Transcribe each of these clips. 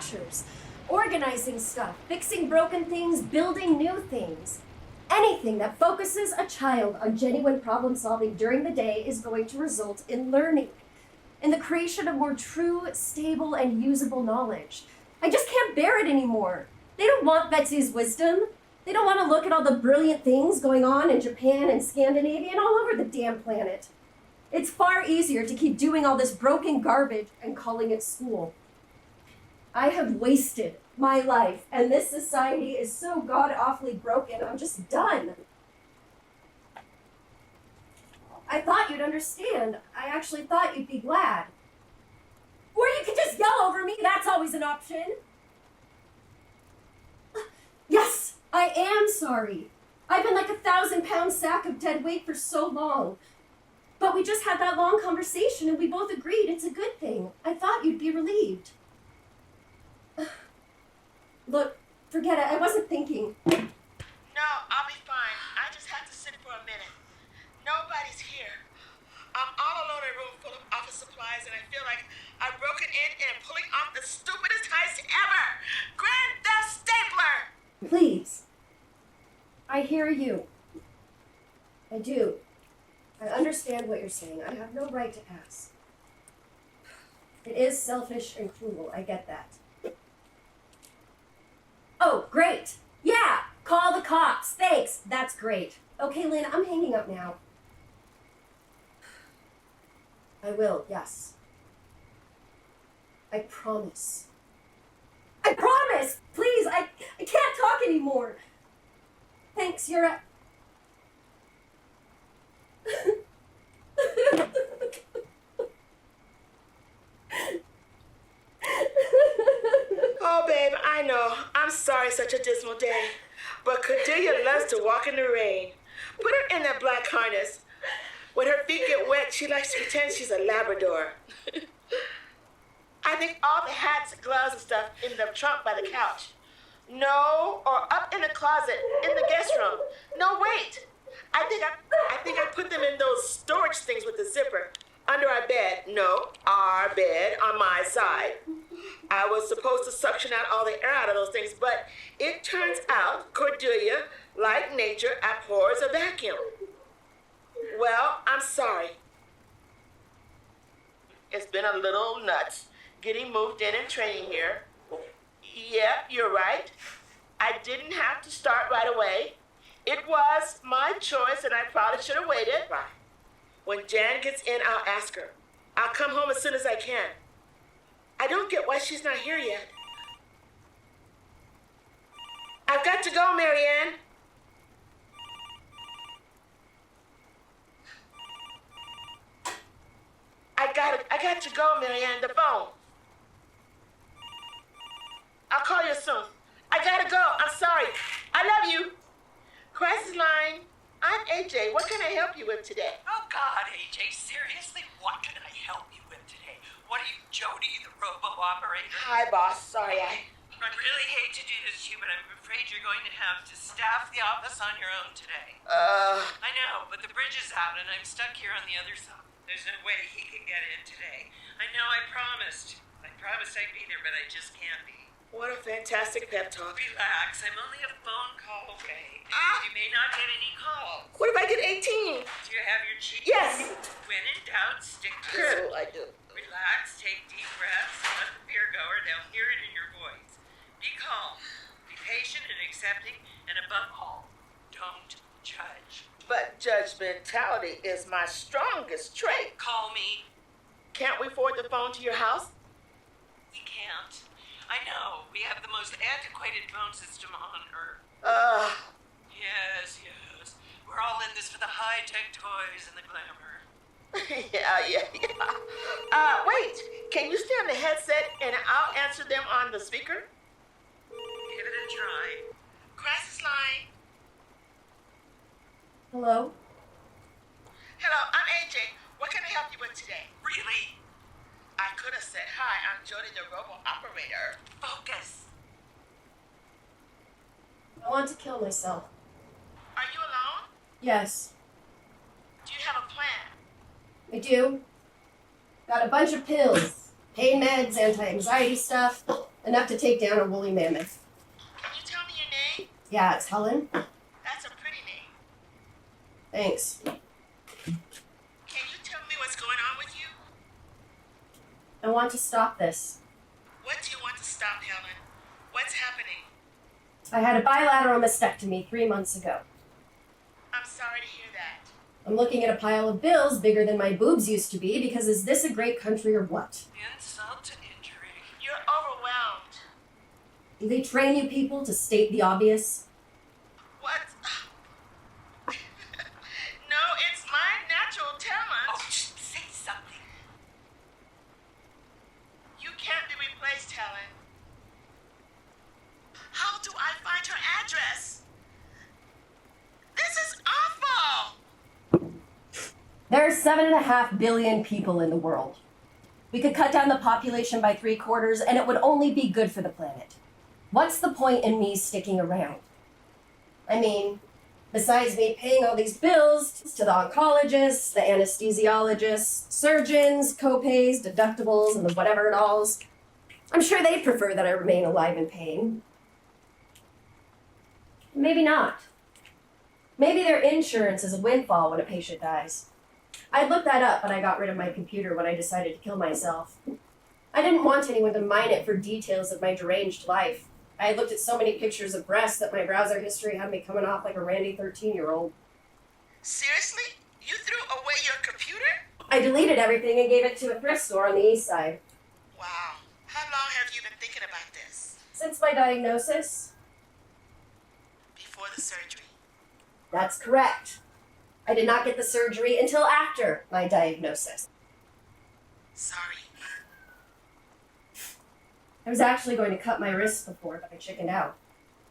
structures, organizing stuff, fixing broken things, building new things. Anything that focuses a child on genuine problem solving during the day is going to result in learning, in the creation of more true, stable, and usable knowledge. I just can't bear it anymore. They don't want Betsy's wisdom. They don't want to look at all the brilliant things going on in Japan and Scandinavia and all over the damn planet. It's far easier to keep doing all this broken garbage and calling it school. I have wasted my life, and this society is so god-awfully broken, I'm just done. I thought you'd understand. I actually thought you'd be glad. Or you could just yell over me, that's always an option. Yes, I am sorry. I've been like a 1,000-pound sack of dead weight for so long. But we just had that long conversation and we both agreed it's a good thing. I thought you'd be relieved. Look, forget it. I wasn't thinking. No, I'll be fine. I just have to sit for a minute. Nobody's here. I'm all alone in a room full of office supplies, and I feel like I've broken in and pulling off the stupidest heist ever. Grand Theft Stapler! Please. I hear you. I do. I understand what you're saying. I have no right to ask. It is selfish and cruel. I get that. Oh, great. Yeah, call the cops. Thanks. That's great. Okay, Lynn, I'm hanging up now. I will, yes. I promise. I promise! Please, I can't talk anymore. Thanks, you're a... Oh, babe, I know. I'm sorry such a dismal day. But Cordelia loves to walk in the rain. Put her in that black harness. When her feet get wet, she likes to pretend she's a Labrador. I think all the hats, gloves, and stuff in the trunk by the couch. No, or up in the closet, in the guest room. No, wait. I think I put them in those storage things with the zipper. Under our bed. No, our bed on my side. I was supposed to suction out all the air out of those things, but it turns out Cordelia, like nature, abhors a vacuum. Well, I'm sorry. It's been a little nuts getting moved in and training here. Yeah, you're right. I didn't have to start right away. It was my choice, and I probably should have waited. When Jan gets in, I'll ask her. I'll come home as soon as I can. I don't get why she's not here yet. I've got to go, Marianne. I got to go, Marianne. The phone. I'll call you soon. I gotta go. I'm sorry. I love you. Crisis line. I'm AJ. What can I help you with today? Oh, God, AJ, seriously, what can I help you with today? What are you, Jody, the robo-operator? Hi, boss. Sorry, I really hate to do this to you, but I'm afraid you're going to have to staff the office on your own today. I know, but the bridge is out, and I'm stuck here on the other side. There's no way he can get in today. I know I promised. I promised I'd be there, but I just can't be. What a fantastic pep talk. Relax, I'm only a phone call away. You may not get any calls. What if I get 18? Do you have your cheese? Yes. When in doubt, stick to Sure, it. I do. Relax, take deep breaths, and let the fear go, or they'll hear it in your voice. Be calm, be patient and accepting, and above all, don't judge. But judgmentality is my strongest trait. Call me. Can't we forward the phone to your house? We can't. I know, we have the most antiquated phone system on Earth. Yes. We're all in this for the high-tech toys and the glamour. Yeah. Wait, can you stay on the headset and I'll answer them on the speaker? Give it a try. Crisis line. Hello? Hello, I'm AJ. What can I help you with today? Really? I could have said, hi, I'm Jody, the robo-operator. Focus. I want to kill myself. Are you alone? Yes, Do you have a plan? I do. Got a bunch of pills. Pain meds, anti-anxiety stuff. Enough to take down a woolly mammoth. Can you tell me your name? Yeah, it's Helen. That's a pretty name. Thanks. Can you tell me what's going on with you? I want to stop this. What do you want to stop, Helen? What's happening? I had a bilateral mastectomy 3 months ago. I'm sorry to hear that. I'm looking at a pile of bills bigger than my boobs used to be because is this a great country or what? Insult to injury. You're overwhelmed. Do they train you people to state the obvious? What? No, it's my natural talent. Oh, say something. You can't be replaced, Helen. How do I find her address? This is awful! There are 7.5 billion people in the world. We could cut down the population by 3/4 and it would only be good for the planet. What's the point in me sticking around? I mean, besides me paying all these bills to the oncologists, the anesthesiologists, surgeons, co-pays, deductibles, and the whatever it alls, I'm sure they'd prefer that I remain alive in pain. Maybe not. Maybe their insurance is a windfall when a patient dies. I looked that up, but I got rid of my computer when I decided to kill myself. I didn't want anyone to mine it for details of my deranged life. I had looked at so many pictures of breasts that my browser history had me coming off like a randy 13-year-old. Seriously? You threw away your computer? I deleted everything and gave it to a thrift store on the east side. Wow. How long have you been thinking about this? Since my diagnosis, Before the surgery. that's correct. I did not get the surgery until after my diagnosis. Sorry. I was actually going to cut my wrists before, but I chickened out.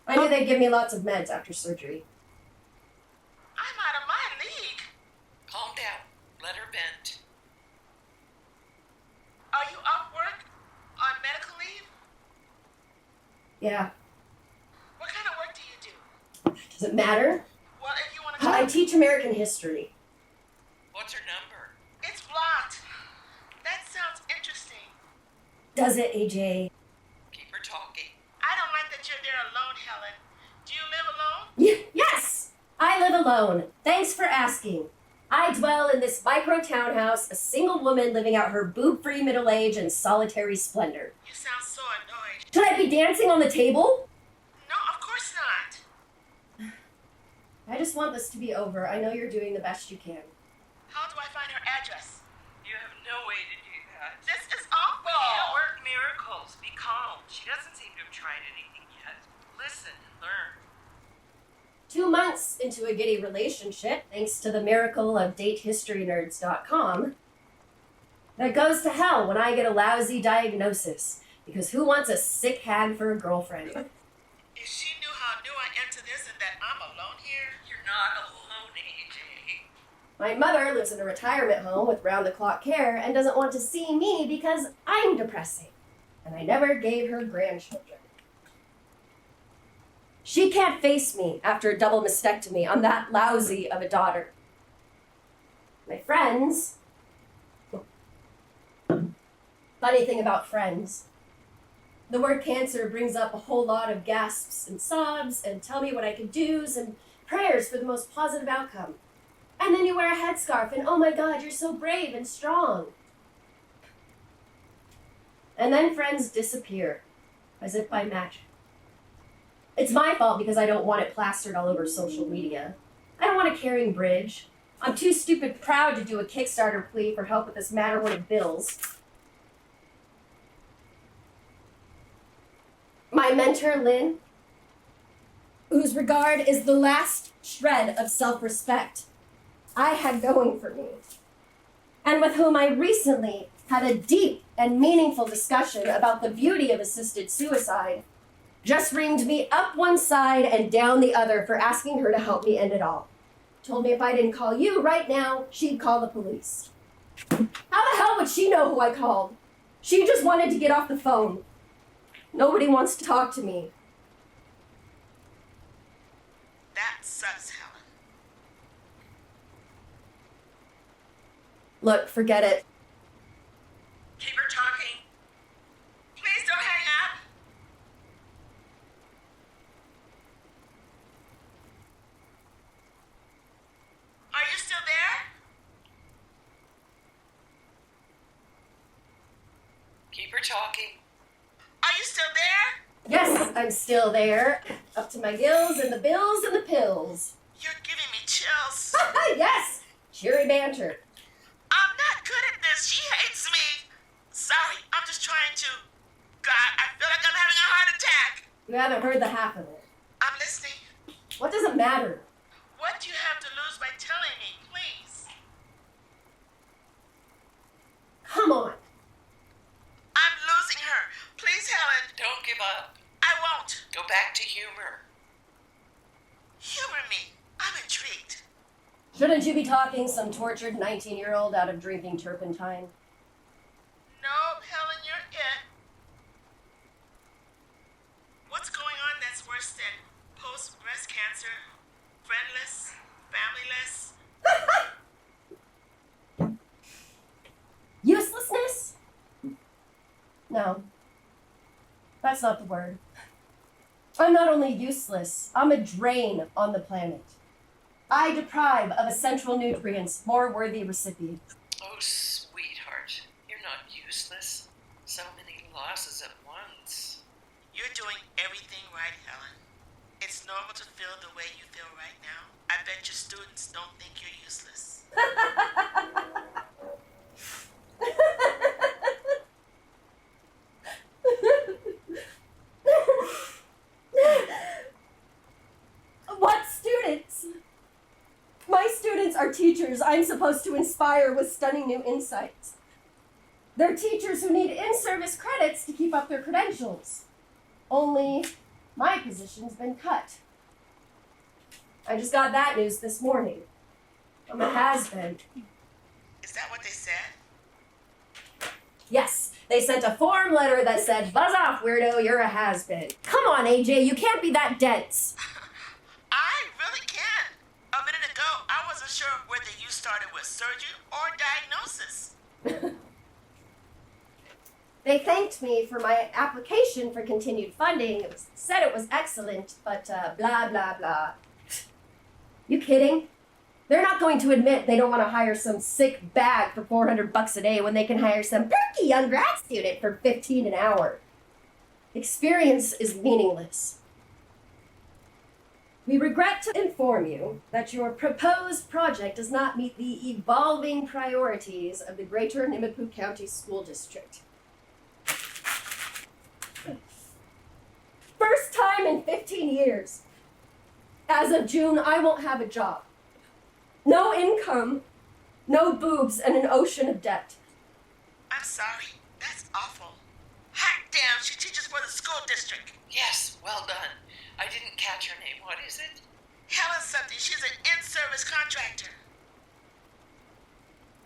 I knew they'd give me lots of meds after surgery. I'm out of my league. Calm down. Let her vent. Are you off work? On medical leave? Yeah. What kind of work do you do? Does it matter? Well, if you want to... I teach American history. What's her number? It's blocked. That sounds interesting. Does it, AJ? Keep her talking. I don't like that you're there alone, Helen. Do you live alone? Yes! I live alone. Thanks for asking. I dwell in this micro townhouse, a single woman living out her boob-free middle age in solitary splendor. You sound so annoyed. Should I be dancing on the table? No, of course not. I just want this to be over. I know you're doing the best you can. How do I find her address? You have no way to do that. This is awful. We can't work miracles. Be calm. She doesn't seem to have tried anything yet. Listen and learn. 2 months into a giddy relationship, thanks to the miracle of datehistorynerds.com, that goes to hell when I get a lousy diagnosis. Because who wants a sick hag for a girlfriend? If she knew how new I am to this and that I'm alone here. You're not alone, AJ. My mother lives in a retirement home with round-the-clock care and doesn't want to see me because I'm depressing. And I never gave her grandchildren. She can't face me after a double mastectomy. I'm that lousy of a daughter. My friends... Funny thing about friends. The word cancer brings up a whole lot of gasps and sobs and tell me what I can do's and prayers for the most positive outcome. And then you wear a headscarf and oh my God, you're so brave and strong. And then friends disappear, as if by magic. It's my fault because I don't want it plastered all over social media. I don't want a caring bridge. I'm too stupid proud to do a Kickstarter plea for help with this Matterhorn of bills. My mentor, Lynn, whose regard is the last shred of self-respect I had going for me, and with whom I recently had a deep and meaningful discussion about the beauty of assisted suicide, just reamed me up one side and down the other for asking her to help me end it all. Told me if I didn't call you right now, she'd call the police. How the hell would she know who I called? She just wanted to get off the phone. Nobody wants to talk to me. That sucks, Helen. Look, forget it. Keep her talking. Please don't hang up. her talking. Are you still there? Yes, I'm still there. Up to my gills in the bills and the pills. You're giving me chills. Yes! Cheery banter. I'm not good at this. She hates me. Sorry, I'm just trying to. God, I feel like I'm having a heart attack. You haven't heard the half of it. I'm listening. What does it matter? What do you have to lose by telling me, please? Come on. I'm losing her. Please, Helen. Don't give up. I won't. Go back to humor. Humor me. I'm intrigued. Shouldn't you be talking some tortured 19-year-old out of drinking turpentine? No, Helen, you're it. What's going on that's worse than post-breast cancer? Friendless? Familyless? Uselessness? No. That's not the word. I'm not only useless, I'm a drain on the planet. I deprive of essential nutrients more worthy recipients. Oh, sweetheart. You're not useless. So many losses at once. You're doing everything right, Helen. It's normal to feel the way you feel right now. I bet your students don't think you're useless. What students? My students are teachers I'm supposed to inspire with stunning new insights. They're teachers who need in-service credits to keep up their credentials. Only my position's been cut. I just got that news this morning. I'm a has-been. Is that what they said? Yes, they sent a form letter that said, "Buzz off, weirdo, you're a has-been." Come on, AJ, you can't be that dense. I really can. A minute ago, I wasn't sure whether you started with surgery or diagnosis. They thanked me for my application for continued funding. Said it was excellent, but blah, blah, blah. You kidding? They're not going to admit they don't want to hire some sick bag for $400 a day when they can hire some perky young grad student for $15 an hour. Experience is meaningless. We regret to inform you that your proposed project does not meet the evolving priorities of the Greater Nimiipuu County School District. First time in 15 years. As of June, I won't have a job. No income, no boobs, and an ocean of debt. I'm sorry. That's awful. Hot damn, she teaches for the school district. Yes, well done. I didn't catch her name. What is it? Helen something. She's an in-service contractor.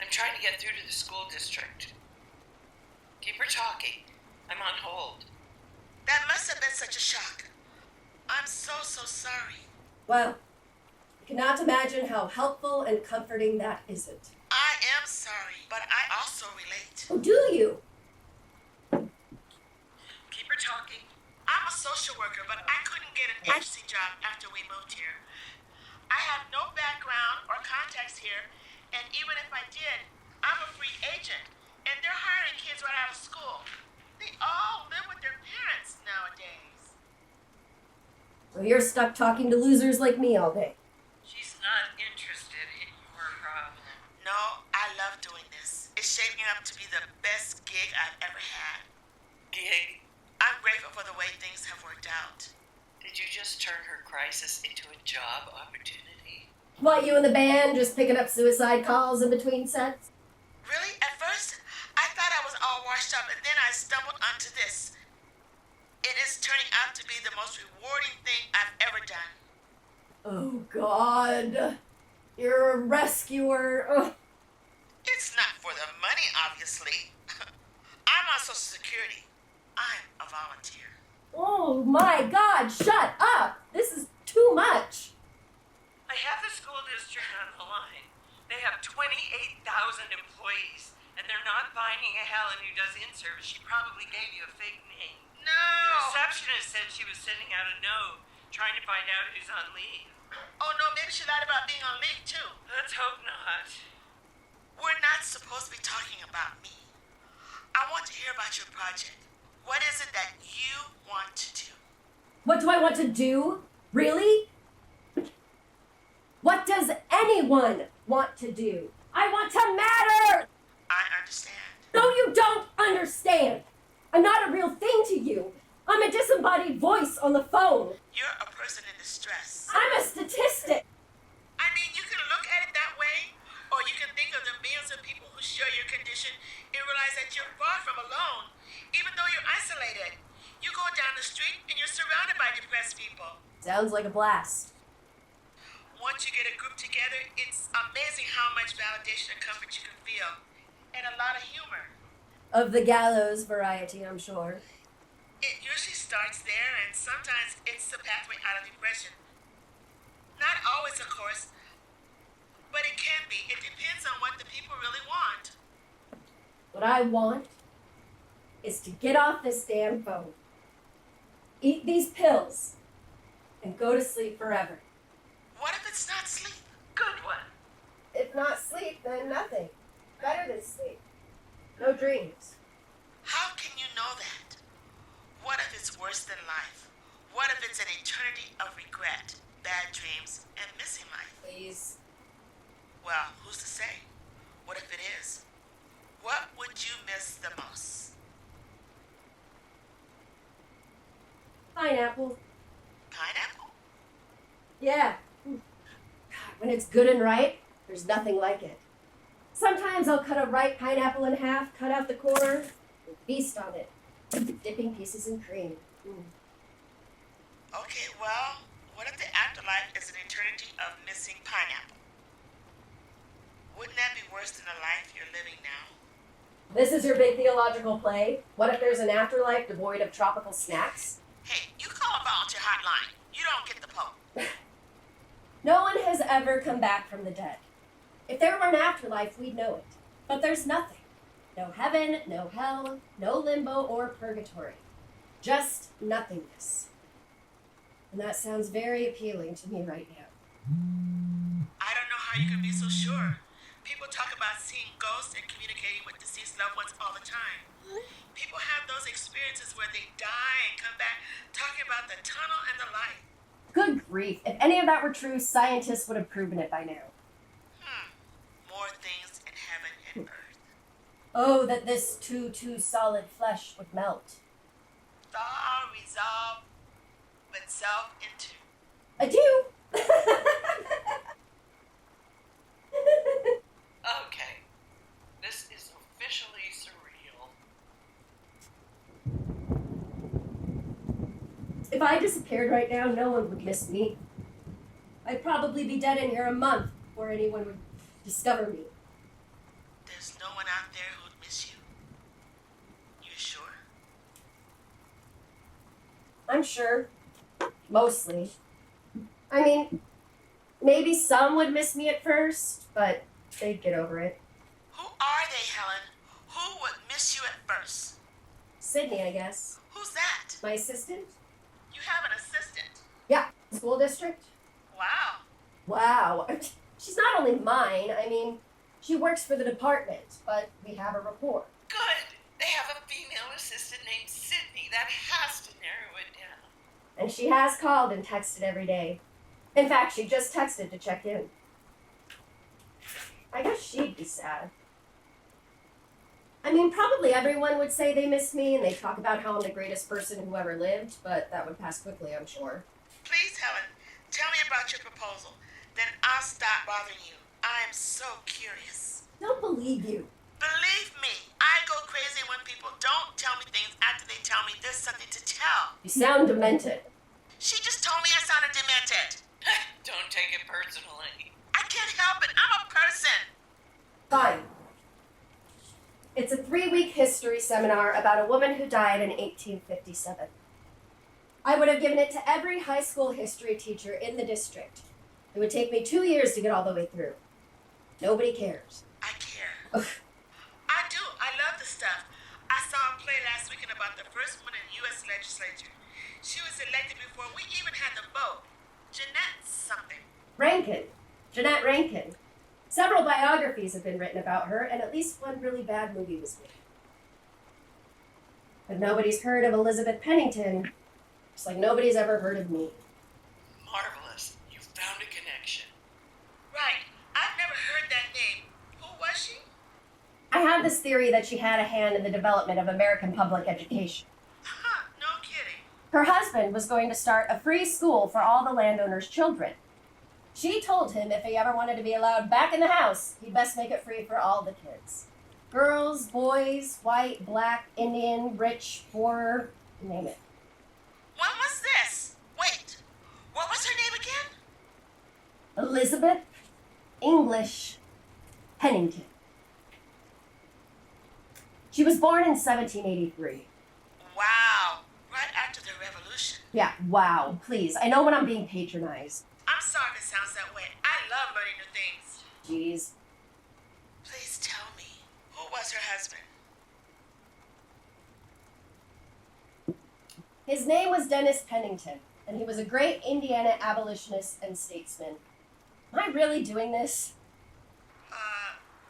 I'm trying to get through to the school district. Keep her talking. I'm on hold. That must have been such a shock. I'm so sorry. Well, I cannot imagine how helpful and comforting that isn't. I am sorry, but I also relate. Oh, do you? Keep her talking. I'm a social worker, but I couldn't get an agency job after we moved here. I have no background or contacts here, and even if I did, I'm a free agent, and they're hiring kids right out of school. They all live with their parents nowadays. So you're stuck talking to losers like me all day. She's not interested in your problem. No, I love doing this. It's shaping up to be the best gig I've ever had. Gig? I'm grateful for the way things have worked out. Did you just turn her crisis into a job opportunity? What, you and the band just picking up suicide calls in between sets? Really? At first, I thought I was all washed up, and then I stumbled onto this. It is turning out to be the most rewarding thing I've ever done. Oh, God. You're a rescuer. Ugh. It's not for the money, obviously. I'm on Social Security. I'm a volunteer. Oh, my God. Shut up. This is too much. I have the school district on the line. They have 28,000 employees, and they're not finding a Helen who does in-service. She probably gave you a fake name. The No! receptionist said she was sending out a note, trying to find out who's on leave. Oh, no, maybe she lied about being on leave, too. Let's hope not. We're not supposed to be talking about me. I want to hear about your project. What is it that you want to do? What do I want to do? Really? What does anyone want to do? I want to matter! I understand. No, you don't understand. I'm not a real thing to you. I'm a disembodied voice on the phone. You're a person in distress. I'm a statistic. I mean, you can look at it that way, or you can think of the millions of people who share your condition and realize that you're far from alone, even though you're isolated. You go down the street and you're surrounded by depressed people. Sounds like a blast. Once you get a group together, it's amazing how much validation and comfort you can feel, and a lot of humor. Of the gallows variety, I'm sure. It usually starts there, and sometimes it's the pathway out of depression. Not always, of course, but it can be. It depends on what the people really want. What I want is to get off this damn phone, eat these pills, and go to sleep forever. What if it's not sleep? Good one. If not sleep, then nothing. Better than sleep. No dreams. How can you know that? What if it's worse than life? What if it's an eternity of regret, bad dreams, and missing life? Please. Well, who's to say? What if it is? What would you miss the most? Pineapple. Pineapple? Yeah. God, when it's good and ripe, there's nothing like it. Sometimes I'll cut a ripe pineapple in half, cut out the core, and feast on it, dipping pieces in cream. Okay, well, what if the afterlife is an eternity of missing pineapple? Wouldn't that be worse than the life you're living now? This is your big theological play? What if there's an afterlife devoid of tropical snacks? Hey, you call a volunteer hotline. You don't get the poke. No one has ever come back from the dead. If there were an afterlife, we'd know it. But there's nothing. No heaven, no hell, no limbo or purgatory. Just nothingness. And that sounds very appealing to me right now. I don't know how you can be so sure. People talk about seeing ghosts and communicating with deceased loved ones all the time. People have those experiences where they die and come back talking about the tunnel and the light. Good grief. If any of that were true, scientists would have proven it by now. More things in heaven and earth. Oh, that this too solid flesh would melt. Thaw, resolve, itself into. I do! Okay. This is officially surreal. If I disappeared right now, no one would miss me. I'd probably be dead in here a month before anyone would discover me. There's no one out there who'd miss you. You sure? I'm sure. Mostly. I mean, maybe some would miss me at first, but they'd get over it. Who are they, Helen? Who would miss you at first? Sydney, I guess. Who's that? My assistant? You have an assistant. Yeah. School district? Wow. Wow. She's not only mine, I mean, she works for the department, but we have a rapport. Good. They have a female assistant named Sydney. That has to narrow it down. And she has called and texted every day. In fact, she just texted to check in. I guess she'd be sad. I mean, probably everyone would say they miss me and they talk about how I'm the greatest person who ever lived, but that would pass quickly, I'm sure. Please, Helen, tell me about your proposal. Then I'll stop bothering you. I'm so curious. Don't believe you. Believe me, I go crazy when people don't tell me things after they tell me there's something to tell. You sound demented. She just told me I sounded demented. Don't take it personally. I can't help it. I'm a person. Fine. It's a 3-week history seminar about a woman who died in 1857. I would have given it to every high school history teacher in the district. It would take me 2 years to get all the way through. Nobody cares. I care. Ugh. I do. I love the stuff. I saw a play last weekend about the first woman in the U.S. legislature. She was elected before we even had the vote. Jeanette something. Rankin. Jeanette Rankin. Several biographies have been written about her, and at least one really bad movie was made. But nobody's heard of Elizabeth Pennington, just like nobody's ever heard of me. Marvelous. You found a connection. Right. I've never heard that name. Who was she? I have this theory that she had a hand in the development of American public education. Huh, no kidding. Her husband was going to start a free school for all the landowners' children. She told him if he ever wanted to be allowed back in the house, he'd best make it free for all the kids. Girls, boys, white, black, Indian, rich, poor, you name it. When was this? Wait, what was her name again? Elizabeth English Pennington. She was born in 1783. Wow, right after the revolution. Yeah, wow, please. I know when I'm being patronized. I'm sorry if it sounds that way. I love learning new things. Jeez. Please tell me, who was her husband? His name was Dennis Pennington, and he was a great Indiana abolitionist and statesman. Am I really doing this?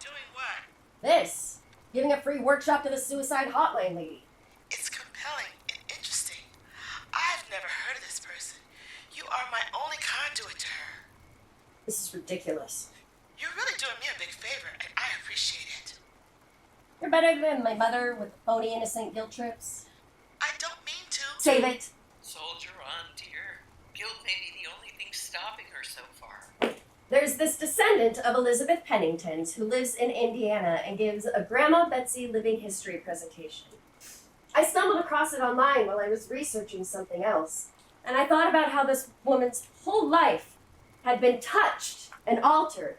Doing what? This. Giving a free workshop to the suicide hotline lady. It's compelling and interesting. I've never heard of this person. You are my only conduit to her. This is ridiculous. You're really doing me a big favor, and I appreciate it. You're better than my mother with phony innocent guilt trips. I don't mean to. Save it. Soldier on, dear. Guilt may be the only thing stopping her so far. There's this descendant of Elizabeth Pennington's who lives in Indiana and gives a Grandma Betsy living history presentation. I stumbled across it online while I was researching something else, and I thought about how this woman's whole life had been touched and altered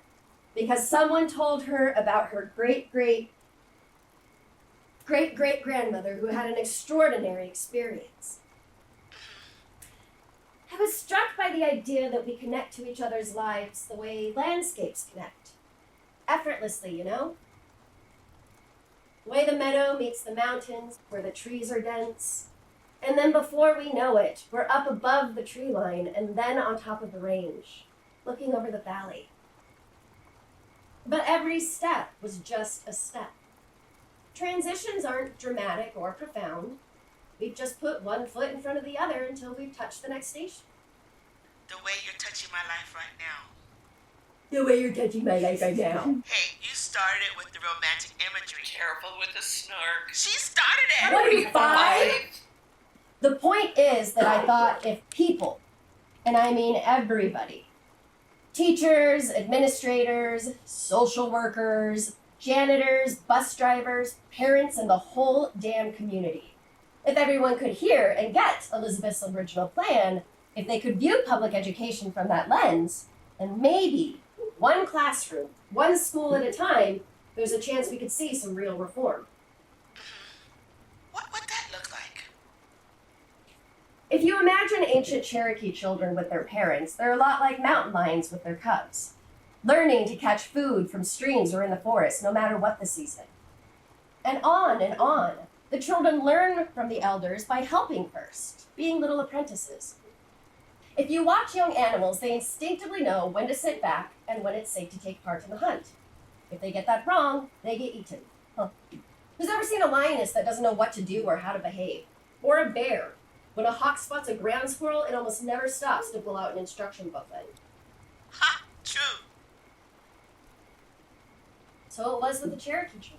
because someone told her about her great-great-grandmother who had an extraordinary experience. I was struck by the idea that we connect to each other's lives the way landscapes connect. Effortlessly, you know? The way the meadow meets the mountains, where the trees are dense. And then before we know it, we're up above the tree line and then on top of the range, looking over the valley. But every step was just a step. Transitions aren't dramatic or profound. We've just put one foot in front of the other until we've touched the next station. The way you're touching my life right now. The way you're touching my life right now. Hey, you started it with the romantic imagery. Careful with the snark. She started it! What are you, 5? The point is that I thought if people, and I mean everybody, teachers, administrators, social workers, janitors, bus drivers, parents, and the whole damn community, if everyone could hear and get Elizabeth's original plan, if they could view public education from that lens, then maybe one classroom, one school at a time, there's a chance we could see some real reform. What would that look like? If you imagine ancient Cherokee children with their parents, they're a lot like mountain lions with their cubs, learning to catch food from streams or in the forest, no matter what the season. And on and on. The children learn from the elders by helping first, being little apprentices. If you watch young animals, they instinctively know when to sit back and when it's safe to take part in the hunt. If they get that wrong, they get eaten. Huh. Who's ever seen a lioness that doesn't know what to do or how to behave? Or a bear? When a hawk spots a ground squirrel, it almost never stops to pull out an instruction booklet. Ha! True. So it was with the Cherokee children.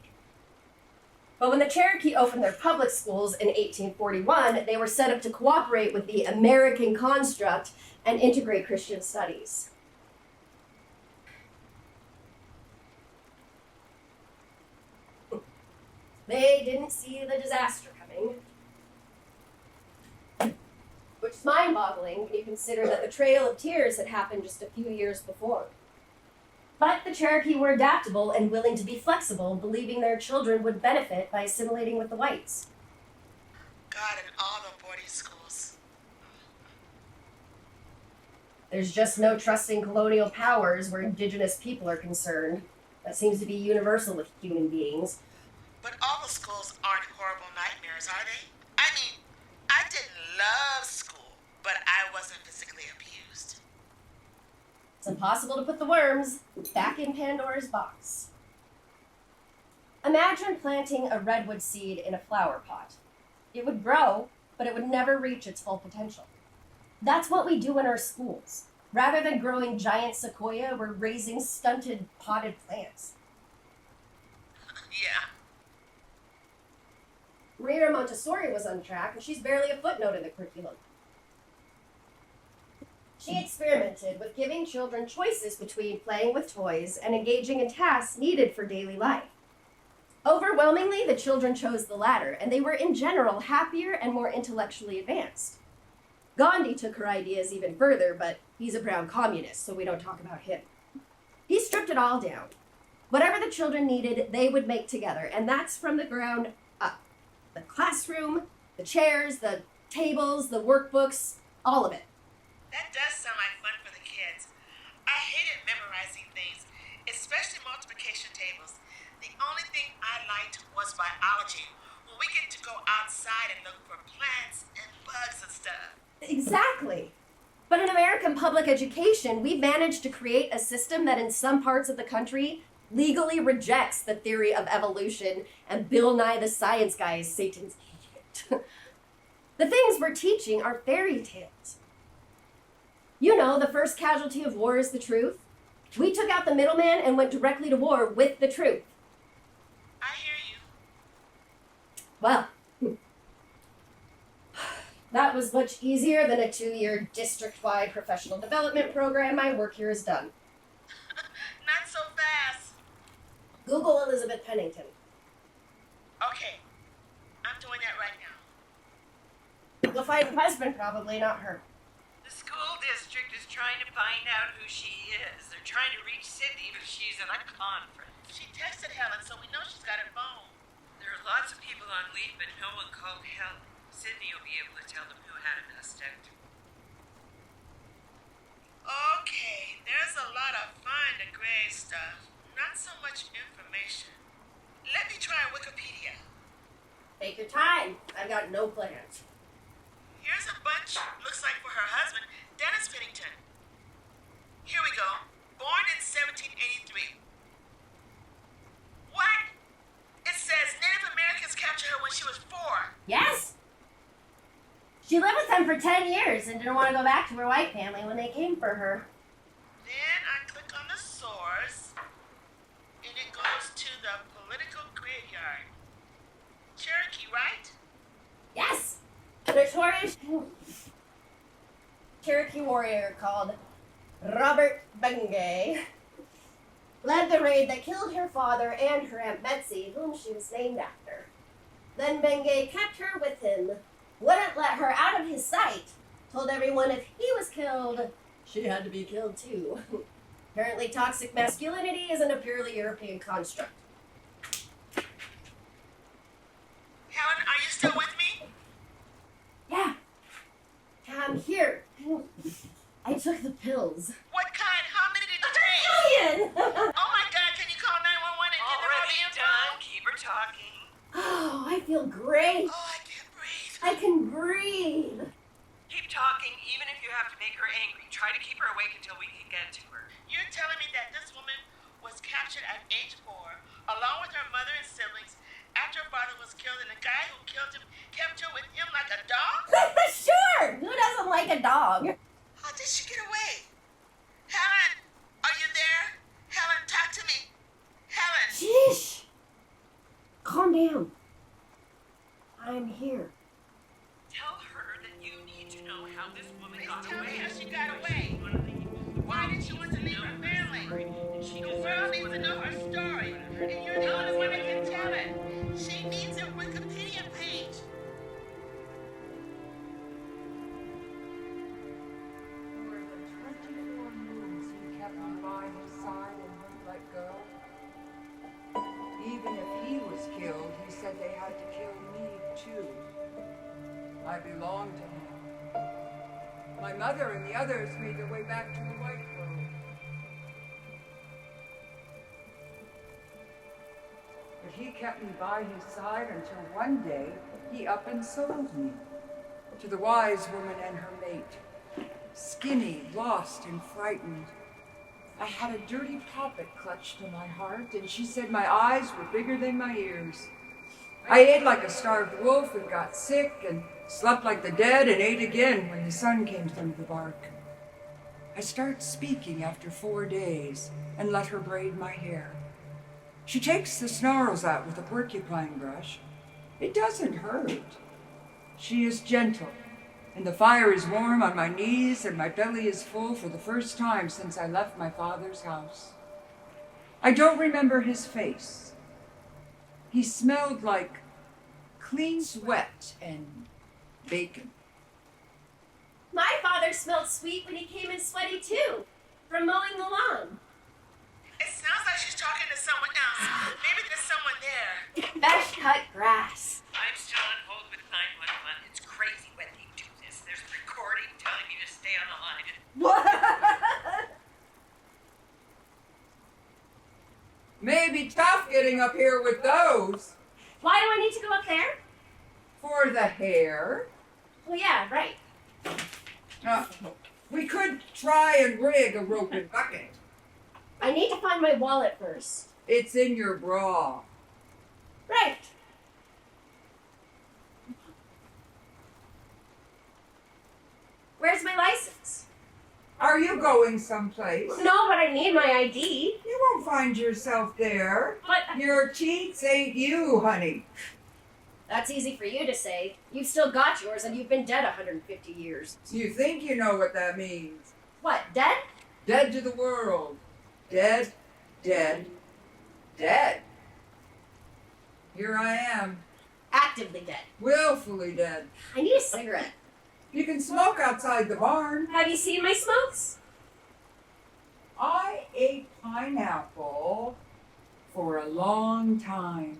But when the Cherokee opened their public schools in 1841, they were set up to cooperate with the American construct and integrate Christian studies. They didn't see the disaster coming. Which is mind-boggling when you consider that the Trail of Tears had happened just a few years before. But the Cherokee were adaptable and willing to be flexible, believing their children would benefit by assimilating with the whites. God, and all the boarding schools. There's just no trusting colonial powers where indigenous people are concerned. That seems to be universal with human beings. But all the schools aren't horrible nightmares, are they? I mean, I didn't love school, but I wasn't physically abused. It's impossible to put the worms back in Pandora's box. Imagine planting a redwood seed in a flower pot. It would grow, but it would never reach its full potential. That's what we do in our schools. Rather than growing giant sequoia, we're raising stunted potted plants. Yeah. Maria Montessori was on track, and she's barely a footnote in the curriculum. She experimented with giving children choices between playing with toys and engaging in tasks needed for daily life. Overwhelmingly, the children chose the latter, and they were in general happier and more intellectually advanced. Gandhi took her ideas even further, but he's a brown communist, so we don't talk about him. He stripped it all down. Whatever the children needed, they would make together, and that's from the ground up. The classroom, the chairs, the tables, the workbooks, all of it. That does sound like fun for the kids. I hated memorizing things, especially multiplication tables. The only thing I liked was biology, when we get to go outside and look for plants and bugs and stuff. Exactly. But in American public education, we managed to create a system that in some parts of the country legally rejects the theory of evolution, and Bill Nye the Science Guy is Satan's agent. The things we're teaching are fairy tales. You know, the first casualty of war is the truth. We took out the middleman and went directly to war with the truth. I hear you. Well, that was much easier than a 2-year district-wide professional development program my work here has done. Not so fast. Google Elizabeth Pennington. Okay, I'm doing that right now. You'll find her husband, probably, not her. The school district is trying to find out who she is. They're trying to reach Sydney, but she's at a conference. She texted Helen, so we know she's got her phone. There are lots of people on leave, but no one called Helen. Sydney will be able to tell them who had a mastectomy. Okay, there's a lot of find and grade stuff. Not so much information. Let me try Wikipedia. Take your time. I've got no plans. Here's a bunch, looks like for her husband, Dennis Pennington. Here we go. Born in 1783. What? It says Native Americans captured her when she was 4. Yes? She lived with them for 10 years and didn't want to go back to her white family when they came for her. Then I click on the source, and it goes to the political graveyard. Cherokee, right? Yes! A notorious Cherokee warrior called Robert Bengay led the raid that killed her father and her Aunt Betsy, whom she was named after. Then Bengay kept her with him, wouldn't let her out of his sight, told everyone if he was killed, she had to be killed too. Apparently toxic masculinity isn't a purely European construct. Helen, are you still with me? Yeah, I'm here. I took the pills. What kind? How many did you take? Million! Oh my God, can you call 911 and give them all the Already info? done. Keep her talking. Oh, I feel great. Oh, I can't breathe. I can breathe. Keep talking, even if you have to make her angry. Try to keep her awake until we can get to her. You're telling me that this woman was captured at age 4, along with her mother and siblings, after her father was killed, and the guy who killed him kept her with him like a dog? Sure! Who doesn't like a dog? How did she get away? Helen, are you there? Helen, talk to me. Helen. Sheesh. Calm down. I'm here. Tell her that you need to know how this woman Please got tell me away. how she got away. Why did she want to leave her family? The world needs to know her story, and you're the only one that can tell it. She needs a Wikipedia page. For the 24 moons he kept me by his side and wouldn't let go. Even if he was killed, he said they had to kill me too. I belonged to him. My mother and the others made their way back to the White Road. But he kept me by his side until one day he up and sold me to the wise woman and her mate. Skinny, lost, and frightened. I had a dirty poppet clutched to my heart, and she said my eyes were bigger than my ears. I ate like a starved wolf and got sick and slept like the dead and ate again when the sun came through the bark. I start speaking after 4 days and let her braid my hair. She takes the snarls out with a porcupine brush. It doesn't hurt. She is gentle, and the fire is warm on my knees and my belly is full for the first time since I left my father's house. I don't remember his face. He smelled like clean sweat and bacon. My father smelled sweet when he came in sweaty too, from mowing the lawn. It sounds like she's talking to someone else. Maybe there's someone there. Fresh cut grass. I'm still on hold with 911. It's crazy when they do this. There's a recording telling me to stay on the line. What? Maybe tough getting up here with those. Why do I need to go up there? For the hair. Well, yeah, right. We could try and rig a rope and bucket. I need to find my wallet first. It's in your bra. Right. Where's my license? Are you going someplace? No, but I need my ID. You won't find yourself there. But Your cheats ain't you, honey. that's easy for you to say. You've still got yours and you've been dead 150 years. You think you know what that means. What, dead? Dead to the world. Dead, dead, dead. Here I am, Actively dead. willfully dead. I need a cigarette. You can smoke outside the barn. Have you seen my smokes? I ate pineapple for a long time.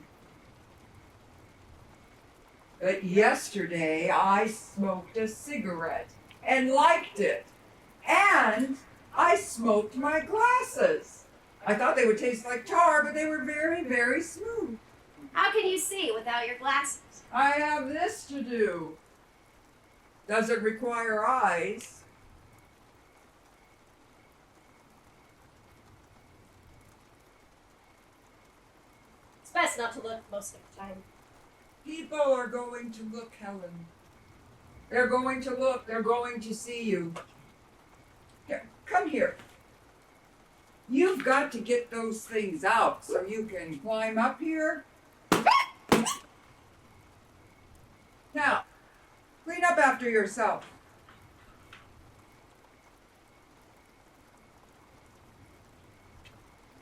But yesterday I smoked a cigarette and liked it. And I smoked my glasses. I thought they would taste like tar, but they were very, very smooth. How can you see without your glasses? I have this to do. Does it require eyes? It's best not to look most of the time. People are going to look, Helen. They're going to look. They're going to see you. Here, come here. You've got to get those things out so you can climb up here. Now, clean up after yourself.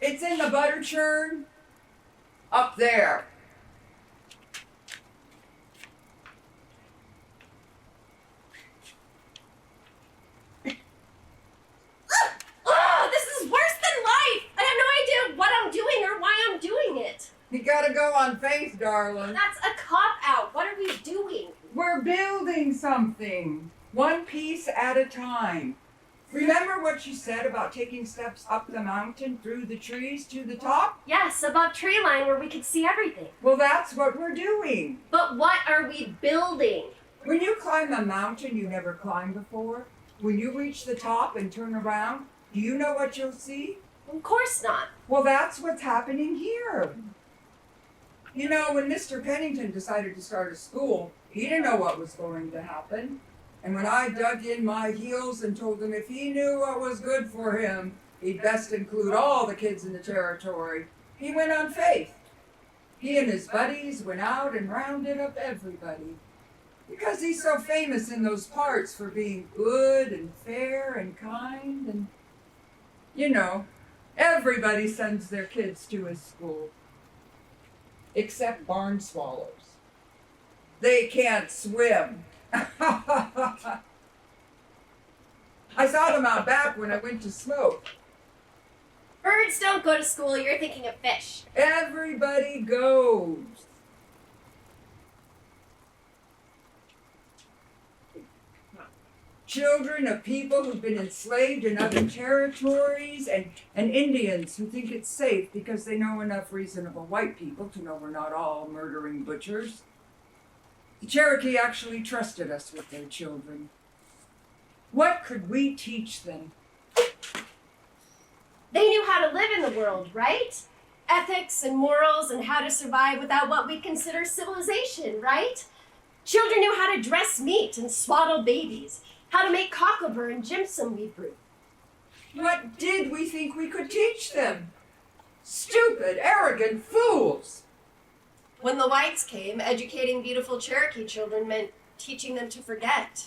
It's in the butter churn up there. Oh, this is worse than life! I have no idea what I'm doing or why I'm doing it. You gotta go on faith, darling. That's a cop-out. What are we doing? We're building something, one piece at a time. Remember what you said about taking steps up the mountain, through the trees, to the top? Yes, above tree line where we could see everything. Well, that's what we're doing. But what are we building? When you climb a mountain you never climbed before, when you reach the top and turn around, do you know what you'll see? Of course not. Well, that's what's happening here. You know, when Mr. Pennington decided to start a school, he didn't know what was going to happen. And when I dug in my heels and told him if he knew what was good for him, he'd best include all the kids in the territory, he went on faith. He and his buddies went out and rounded up everybody. Because he's so famous in those parts for being good and fair and kind and, you know, everybody sends their kids to his school. Except barn swallows. They can't swim. I saw them out back when I went to smoke. Birds don't go to school. You're thinking of fish. Everybody goes. Children of people who've been enslaved in other territories and Indians who think it's safe because they know enough reasonable white people to know we're not all murdering butchers. The Cherokee actually trusted us with their children. What could we teach them? They knew how to live in the world, right? ethics and morals and how to survive without what we consider civilization, right? Children knew how to dress meat and swaddle babies, how to make cockleburr and gypsum weave brew. What did we think we could teach them? Stupid, arrogant fools! When the whites came, educating beautiful Cherokee children meant teaching them to forget,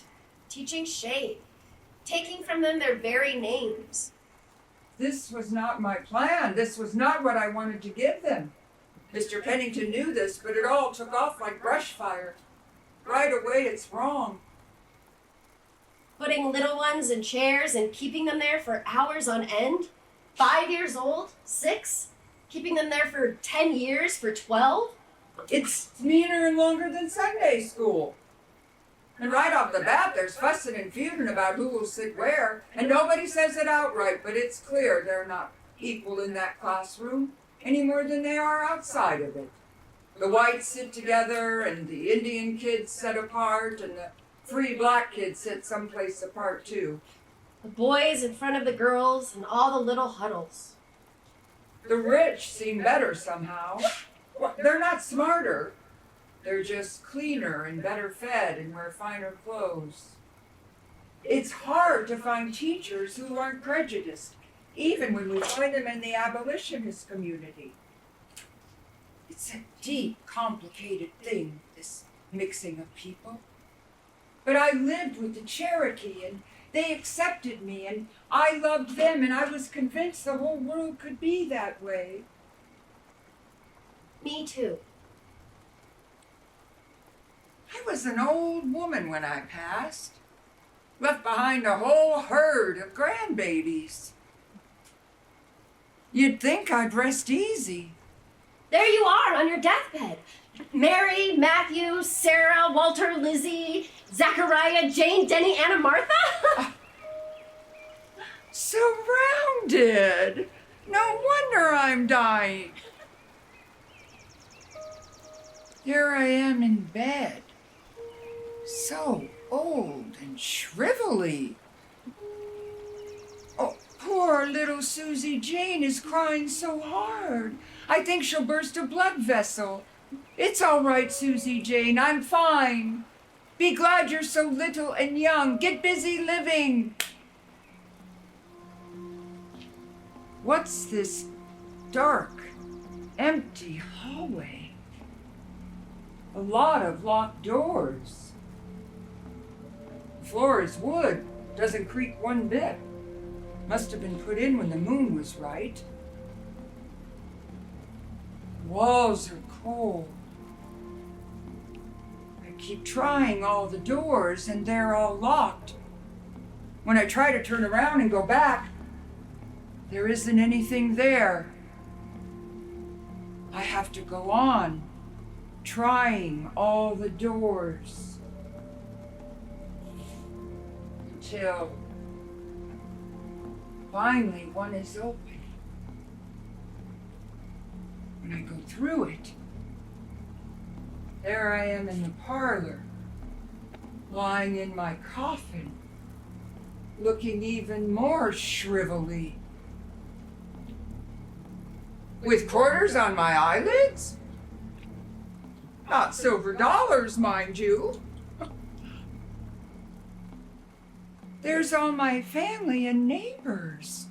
teaching shame, taking from them their very names. This was not my plan. This was not what I wanted to give them. Mr. Pennington knew this, but it all took off like brush fire. Right away, it's wrong. Putting little ones in chairs and keeping them there for hours on end? 5 years old? 6? Keeping them there for 10 years? For 12? It's meaner and longer than Sunday school. And right off the bat, there's fussing and feuding about who will sit where, and nobody says it outright, but it's clear they're not equal in that classroom any more than they are outside of it. The whites sit together, and the Indian kids sit apart, and the free black kids sit someplace apart too. The boys in front of the girls and all the little huddles. The rich seem better somehow. Well, they're not smarter. They're just cleaner and better fed and wear finer clothes. It's hard to find teachers who aren't prejudiced, even when we find them in the abolitionist community. It's a deep, complicated thing, this mixing of people. But I lived with the Cherokee, and they accepted me, and I loved them, and I was convinced the whole world could be that way. Me too. I was an old woman when I passed, left behind a whole herd of grandbabies. You'd think I'd rest easy. There you are on your deathbed. Mary, Matthew, Sarah, Walter, Lizzie, Zachariah, Jane, Denny, Anna, Martha? Surrounded. No wonder I'm dying. Here I am in bed, so old and shrivelly. Oh, poor little Susie Jane is crying so hard. I think she'll burst a blood vessel. It's all right, Susie Jane, I'm fine. Be glad you're so little and young. Get busy living. What's this dark, empty hallway? A lot of locked doors. The floor is wood, doesn't creak one bit. Must have been put in when the moon was right. The walls are cold. I keep trying all the doors and they're all locked. When I try to turn around and go back, there isn't anything there. I have to go on, trying all the doors. Until finally one is open. When I go through it, there I am in the parlor, lying in my coffin, looking even more shrivelly. With quarters on my eyelids? Not silver dollars, mind you. There's all my family and neighbors.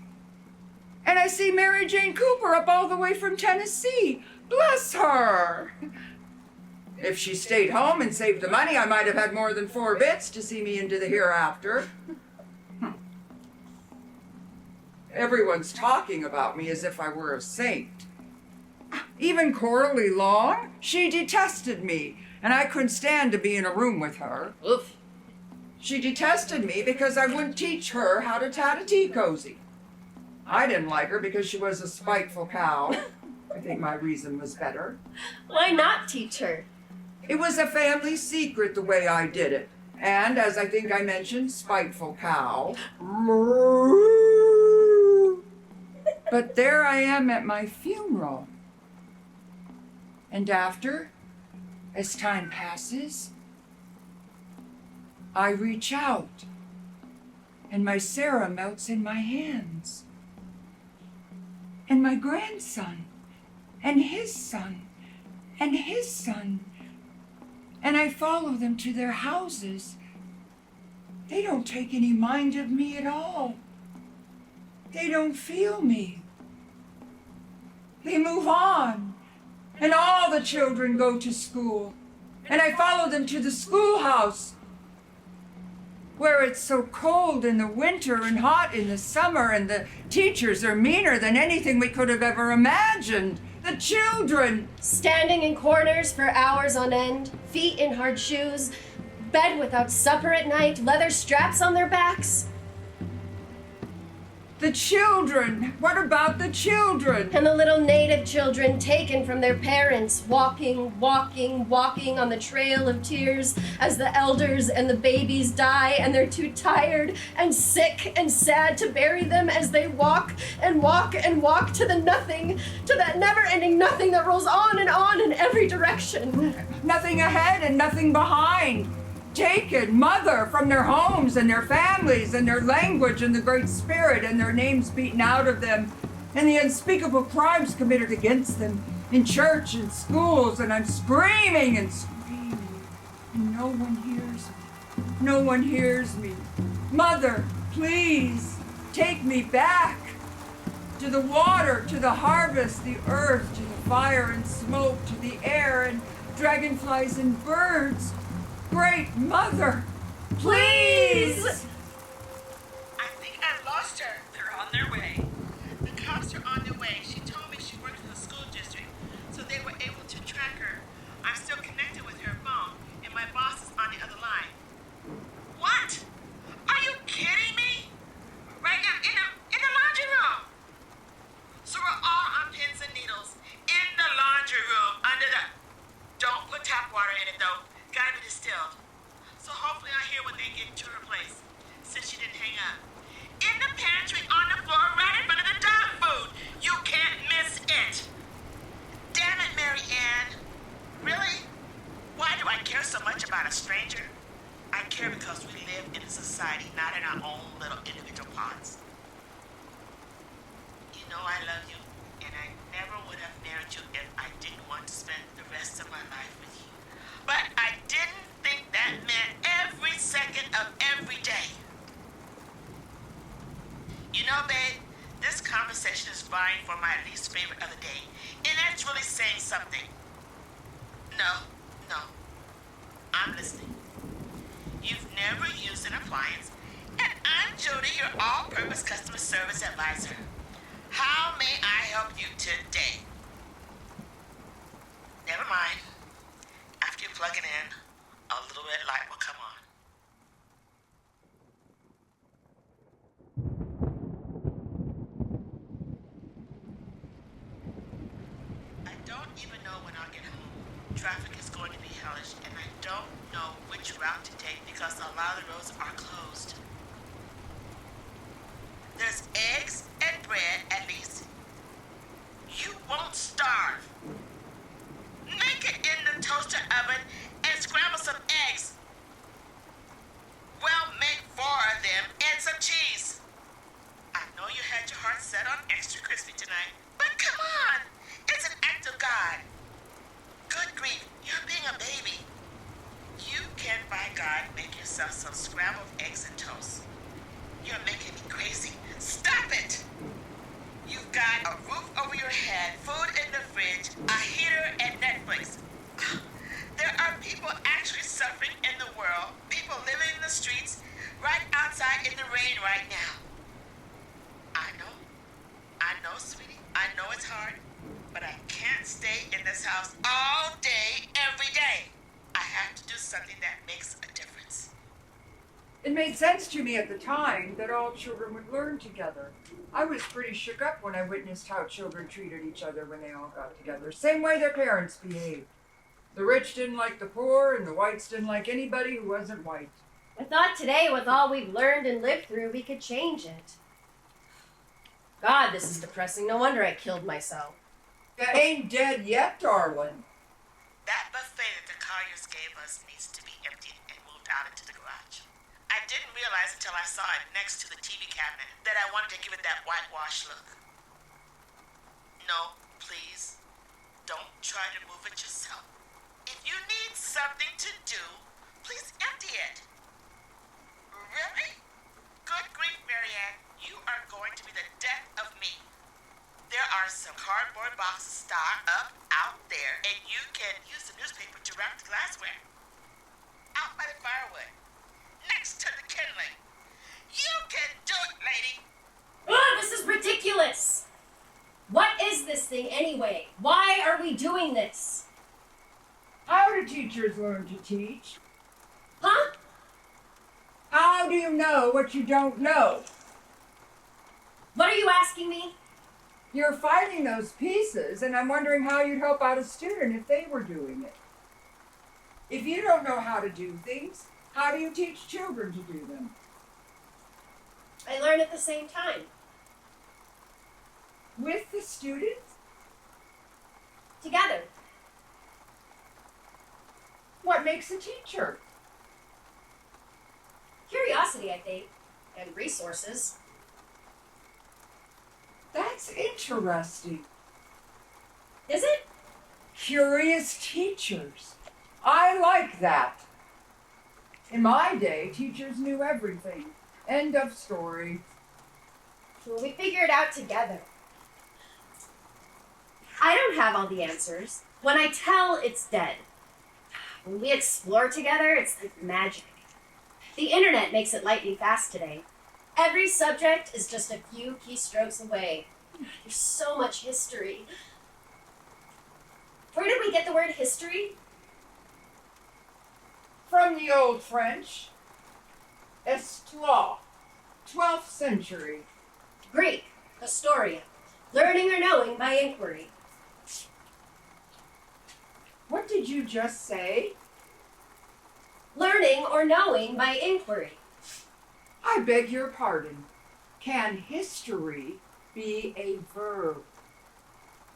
And I see Mary Jane Cooper up all the way from Tennessee. Bless her! If she stayed home and saved the money, I might have had more than 4 bits to see me into the hereafter. Everyone's talking about me as if I were a saint. Even Coralie Long, she detested me, and I couldn't stand to be in a room with her. Oof. She detested me because I wouldn't teach her how to tat a tea cozy. I didn't like her because she was a spiteful cow. I think my reason was better. Why not teach her? It was a family secret the way I did it. And, as I think I mentioned, spiteful cow. But there I am at my funeral. And after, as time passes, I reach out, and my Sarah melts in my hands. And my grandson, and his son, and his son. And I follow them to their houses. They don't take any mind of me at all. They don't feel me. They move on, and all the children go to school. And I follow them to the schoolhouse, where it's so cold in the winter and hot in the summer, and the teachers are meaner than anything we could have ever imagined. The children! Standing in corners for hours on end, feet in hard shoes, bed without supper at night, leather straps on their backs. The children! What about the children? And the little native children taken from their parents, walking on the trail of tears as the elders and the babies die, and they're too tired and sick and sad to bury them as they walk and walk and walk to the nothing, to that never-ending nothing that rolls on in every direction. Nothing ahead and nothing behind. Taken, mother, from their homes and their families and their language and the Great Spirit, and their names beaten out of them, and the unspeakable crimes committed against them in church and schools, and I'm screaming and screaming, and no one hears me. No one hears me. Mother, please, take me back to the water, to the harvest, the earth, to the fire and smoke, to the air and dragonflies and birds. Great Mother, please! I think I lost her. They're on their way. The cops are on their way. She told me she worked for the school district, so they were able to track her. I'm still connected with her phone, and my boss is on the other line. What? Are you kidding me? Right now, in the laundry room. So we're all on pins and needles in the laundry room under the. Don't put tap water in it though. Gotta be distilled. So hopefully I'll hear when they get to her place, since she didn't hang up. In the pantry, on the floor, right in front of the dog food. You can't miss it. Damn it, Mary Ann. Really? Why do I care so much about a stranger? I care because we live in a society, not in our own little individual pods. You know I love you, and I never would have married you if I didn't want to spend the rest of my life with you. But I didn't think that meant every second of every day. You know, babe, this conversation is vying for my least favorite of the day, and that's really saying something. No, I'm listening. You've never used an appliance, and I'm Jody, your all-purpose customer service advisor. How may I help you today? Never mind. After you plug it in, a little red light will come on. I don't even know when I'll get home. Traffic is going to be hellish, and I don't know which route to take because a lot of the roads are closed. There's eggs and bread, at least. You won't starve. Make it in the toaster oven and scramble some eggs. Well, make 4 of them and some cheese. I know you had your heart set on extra crispy tonight, but come on. It's an act of God. Good grief, you're being a baby. You can, by God, make yourself some scrambled eggs and toast. You're making me crazy. Stop it! You've got a roof over your head, food in the fridge, a heater, and Netflix. There are people actually suffering in the world, people living in the streets, right outside in the rain right now. I know, sweetie, I know it's hard, but I can't stay in this house all day, every day. I have to do something that makes a difference. It made sense to me at the time that all children would learn together. I was pretty shook up when I witnessed how children treated each other when they all got together. Same way their parents behaved. The rich didn't like the poor, and the whites didn't like anybody who wasn't white. I thought today, with all we've learned and lived through, we could change it. God, this is depressing. No wonder I killed myself. You ain't dead yet, darling. That buffet that the Colliers gave us needs to be emptied and moved out into the garage. I didn't realize until I saw it next to the TV cabinet that I wanted to give it that whitewash look. No, please. Don't try to move it yourself. If you need something to do, please empty it. Really? Good grief, Marianne. You are going to be the death of me. There are some cardboard boxes stocked up out there, and you can use the newspaper to wrap the glassware. Out by the firewood, next to the kindling. You can do it, lady. Ugh, this is ridiculous! What is this thing anyway? Why are we doing this? How do teachers learn to teach? Huh? How do you know what you don't know? What are you asking me? You're finding those pieces, and I'm wondering how you'd help out a student if they were doing it. If you don't know how to do things, how do you teach children to do them? I learn at the same time. With the students? Together. What makes a teacher? Curiosity, I think. And resources. That's interesting. Is it? Curious teachers. I like that. In my day, teachers knew everything. End of story. Well, we figure it out together. I don't have all the answers. When I tell, it's dead. When we explore together, it's like magic. The internet makes it lightning fast today. Every subject is just a few keystrokes away. There's so much history. Where did we get the word history? From the Old French, histoire, 12th century. Greek, historia. Learning or knowing by inquiry. What did you just say? Learning or knowing by inquiry. I beg your pardon. Can history be a verb?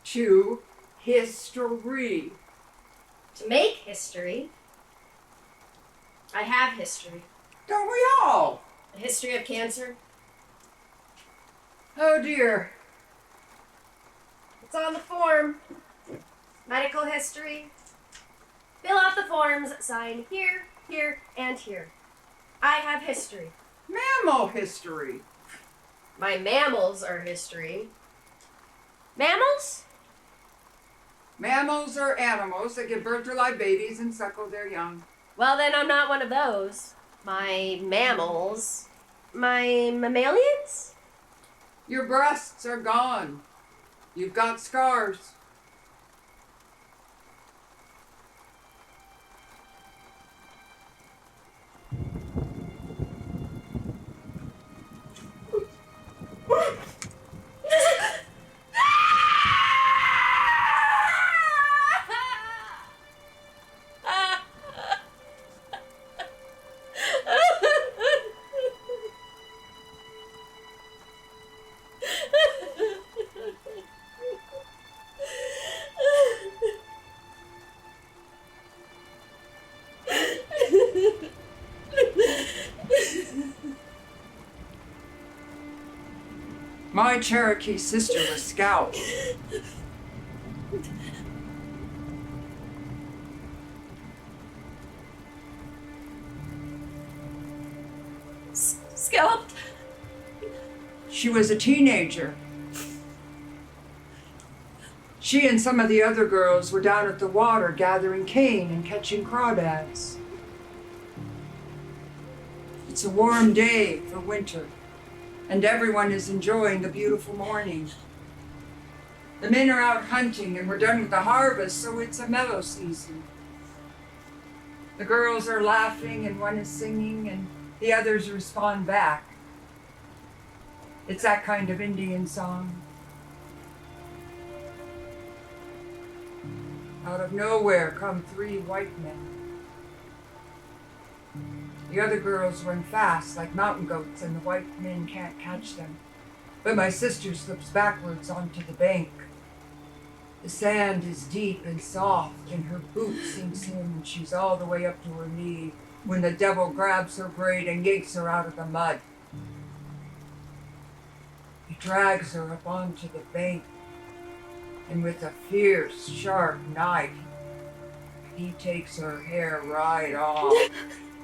To history. To make history. I have history. Don't we all? A history of cancer. Oh dear. It's on the form. Medical history. Fill out the forms, sign here, here, and here. I have history. Mammal history. My mammals are history. Mammals? Mammals are animals that give birth to live babies and suckle their young. Well, then I'm not one of those. My mammals. My mammalians? Your breasts are gone. You've got scars. My Cherokee sister was scalped. Scalped? She was a teenager. She and some of the other girls were down at the water gathering cane and catching crawdads. It's a warm day for winter, and everyone is enjoying the beautiful morning. The men are out hunting and we're done with the harvest, so it's a mellow season. The girls are laughing and one is singing and the others respond back. It's that kind of Indian song. Out of nowhere come 3 white men. The other girls run fast like mountain goats and the white men can't catch them. But my sister slips backwards onto the bank. The sand is deep and soft and her boot sinks in and she's all the way up to her knee when the devil grabs her braid and yanks her out of the mud. He drags her up onto the bank. and with a fierce, sharp knife, he takes her hair right off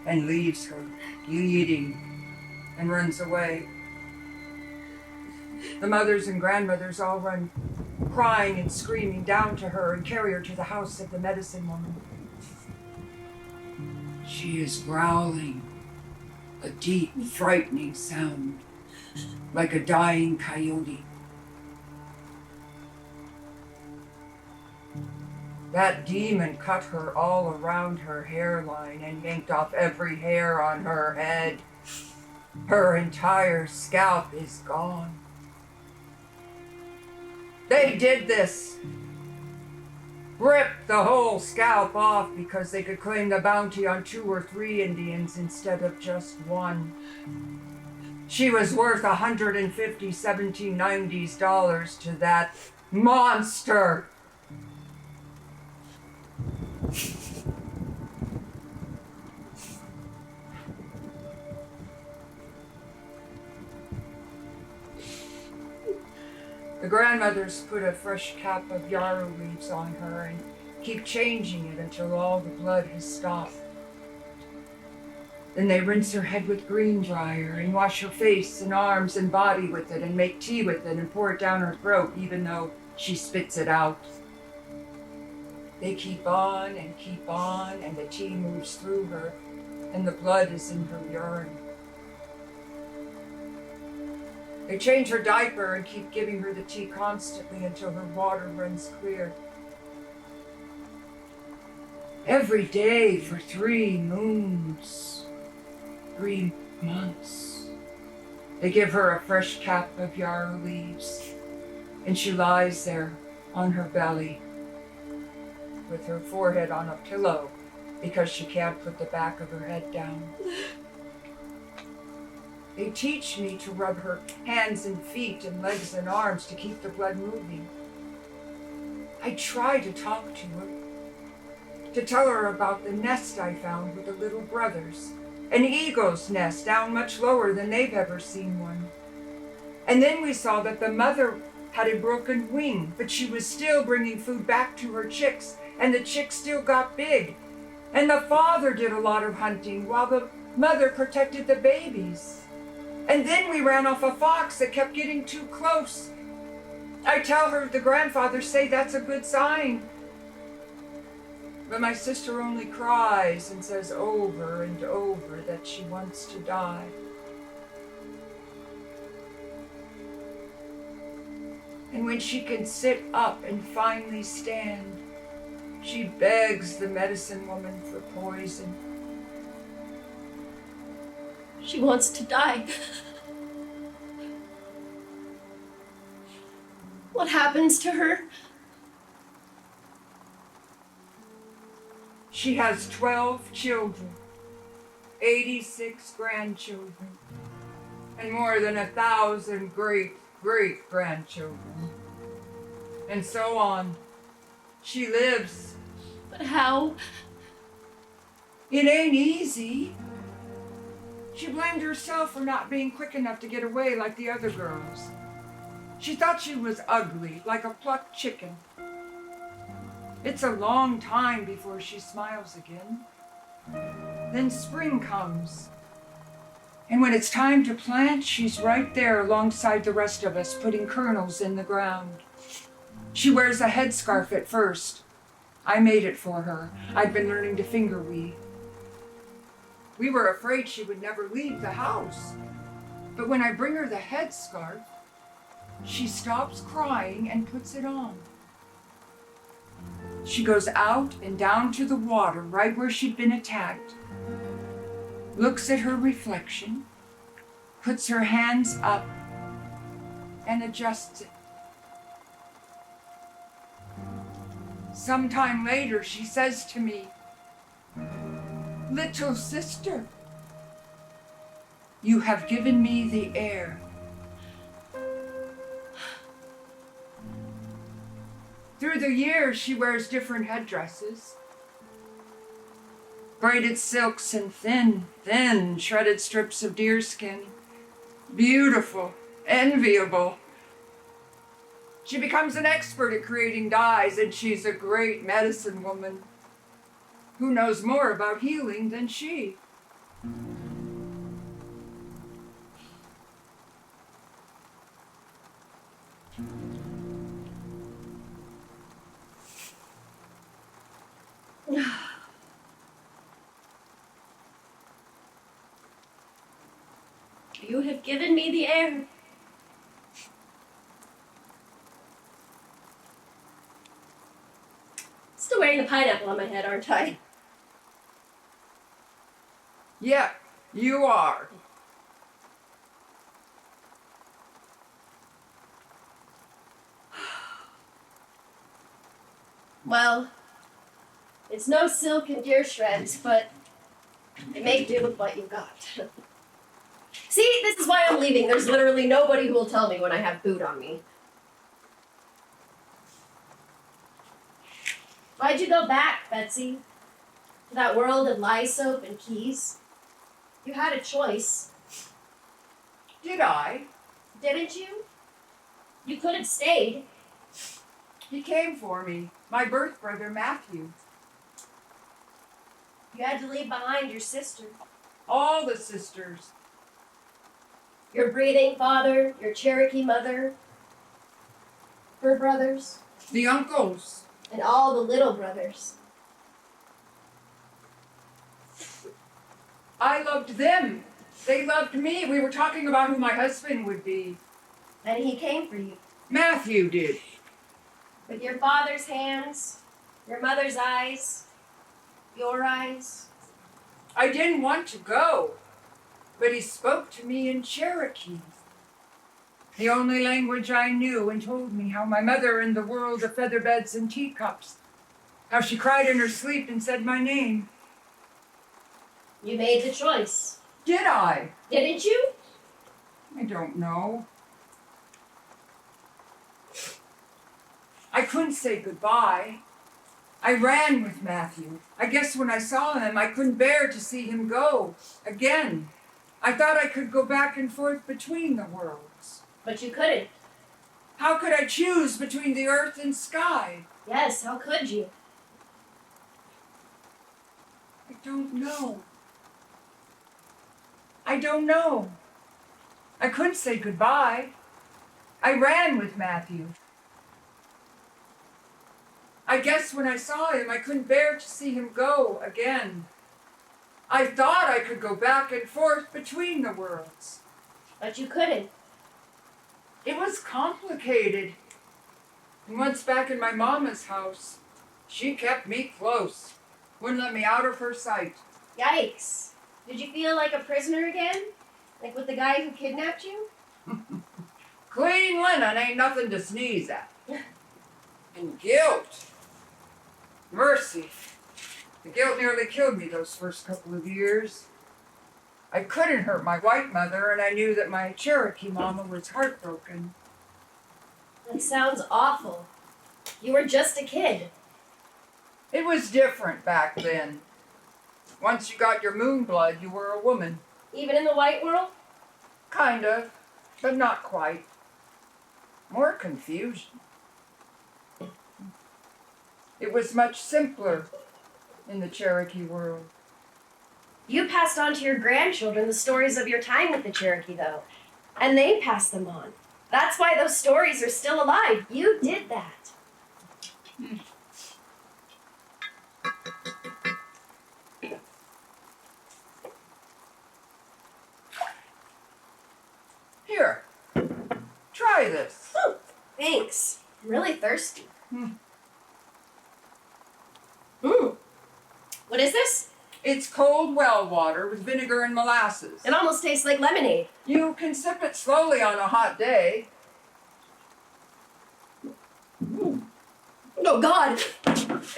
and leaves her bleeding and runs away. The mothers and grandmothers all run crying and screaming down to her and carry her to the house of the medicine woman. She is growling, a deep, frightening sound, like a dying coyote. That demon cut her all around her hairline and yanked off every hair on her head. Her entire scalp is gone. They did this. Ripped the whole scalp off because they could claim the bounty on 2 or 3 Indians instead of just one. She was worth $150 1790s to that monster. The grandmothers put a fresh cap of yarrow leaves on her and keep changing it until all the blood has stopped. Then they rinse her head with green dryer and wash her face and arms and body with it and make tea with it and pour it down her throat even though she spits it out. They keep on and the tea moves through her and the blood is in her urine. They change her diaper and keep giving her the tea constantly until her water runs clear. Every day for 3 moons, 3 months. They give her a fresh cap of yarrow leaves, and she lies there on her belly with her forehead on a pillow because she can't put the back of her head down. They teach me to rub her hands and feet and legs and arms to keep the blood moving. I try to talk to her, to tell her about the nest I found with the little brothers, an eagle's nest down much lower than they've ever seen one. And then we saw that the mother had a broken wing, but she was still bringing food back to her chicks, and the chicks still got big. And the father did a lot of hunting while the mother protected the babies. And then we ran off a fox that kept getting too close. I tell her the grandfathers say that's a good sign. But my sister only cries and says over and over that she wants to die. And when she can sit up and finally stand, she begs the medicine woman for poison. She wants to die. What happens to her? She has 12 children, 86 grandchildren, and more than 1,000 great-great-grandchildren. And so on. She lives. But how? It ain't easy. She blamed herself for not being quick enough to get away like the other girls. She thought she was ugly, like a plucked chicken. It's a long time before she smiles again. Then spring comes. And when it's time to plant, she's right there alongside the rest of us, putting kernels in the ground. She wears a headscarf at first. I made it for her. I'd been learning to finger weave. We were afraid she would never leave the house. But when I bring her the headscarf, she stops crying and puts it on. She goes out and down to the water right where she'd been attacked, looks at her reflection, puts her hands up, and adjusts it. Sometime later, she says to me, "Little sister, you have given me the air." Through the years, she wears different headdresses. Braided silks and thin, shredded strips of deerskin. Beautiful, enviable. She becomes an expert at creating dyes, and she's a great medicine woman. Who knows more about healing than she? You have given me the air. Still wearing the pineapple on my head, aren't I? Yeah, you are. Well, it's no silk and deer shreds, but it may do with what you got. See, this is why I'm leaving. There's literally nobody who will tell me when I have food on me. Why'd you go back, Betsy? To that world of lye soap and keys? You had a choice. Did I? Didn't you? You could have stayed. He came for me, my birth brother Matthew. You had to leave behind your sister. All the sisters. Your breathing father, your Cherokee mother, her brothers, The uncles. and all the little brothers. I loved them. They loved me. We were talking about who my husband would be. And he came for you. Matthew did. With your father's hands, your mother's eyes, your eyes. I didn't want to go, but he spoke to me in Cherokee, the only language I knew, and told me how my mother in the world of feather beds and teacups, how she cried in her sleep and said my name. You made the choice. Did I? Didn't you? I don't know. I couldn't say goodbye. I ran with Matthew. I guess when I saw him, I couldn't bear to see him go again. I thought I could go back and forth between the worlds. But you couldn't. How could I choose between the earth and sky? Yes, how could you? I don't know. I don't know. I couldn't say goodbye. I ran with Matthew. I guess when I saw him, I couldn't bear to see him go again. I thought I could go back and forth between the worlds. But you couldn't. It was complicated. And once back in my mama's house, she kept me close. Wouldn't let me out of her sight. Yikes. Did you feel like a prisoner again? Like with the guy who kidnapped you? Clean linen ain't nothing to sneeze at. And guilt. Mercy. The guilt nearly killed me those first couple of years. I couldn't hurt my white mother, and I knew that my Cherokee mama was heartbroken. That sounds awful. You were just a kid. It was different back then. Once you got your moon blood, you were a woman. Even in the white world? Kind of, but not quite. More confusion. It was much simpler in the Cherokee world. You passed on to your grandchildren the stories of your time with the Cherokee, though. And they passed them on. That's why those stories are still alive. You did that. Here, try this. Ooh, thanks. I'm really thirsty. What is this? It's cold well water with vinegar and molasses. It almost tastes like lemonade. You can sip it slowly on a hot day. Oh, God.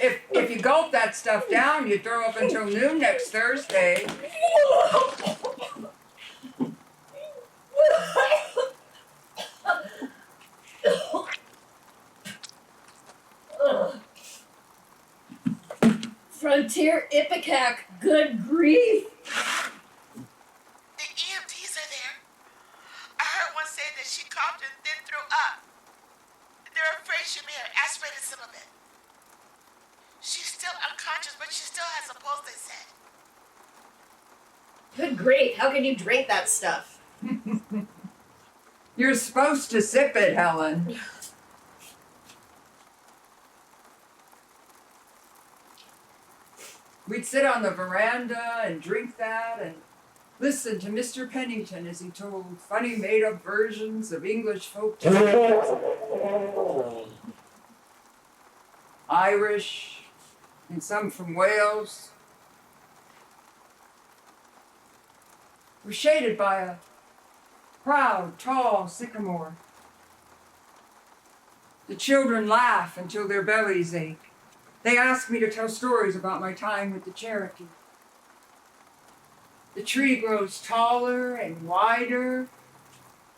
If you gulp that stuff down, you throw up until noon next Thursday. Frontier Ipecac, good grief. The EMTs are there. I heard one say that she coughed and then threw up. There some of it. She's still unconscious, but she still has a pulse, they said. Good grief, how can you drink that stuff? You're supposed to sip it, Helen. We'd sit on the veranda and drink that and listen to Mr. Pennington as he told funny made-up versions of English folk tales. Irish, and some from Wales. We're shaded by a proud, tall sycamore. The children laugh until their bellies ache. They ask me to tell stories about my time with the Cherokee. The tree grows taller and wider,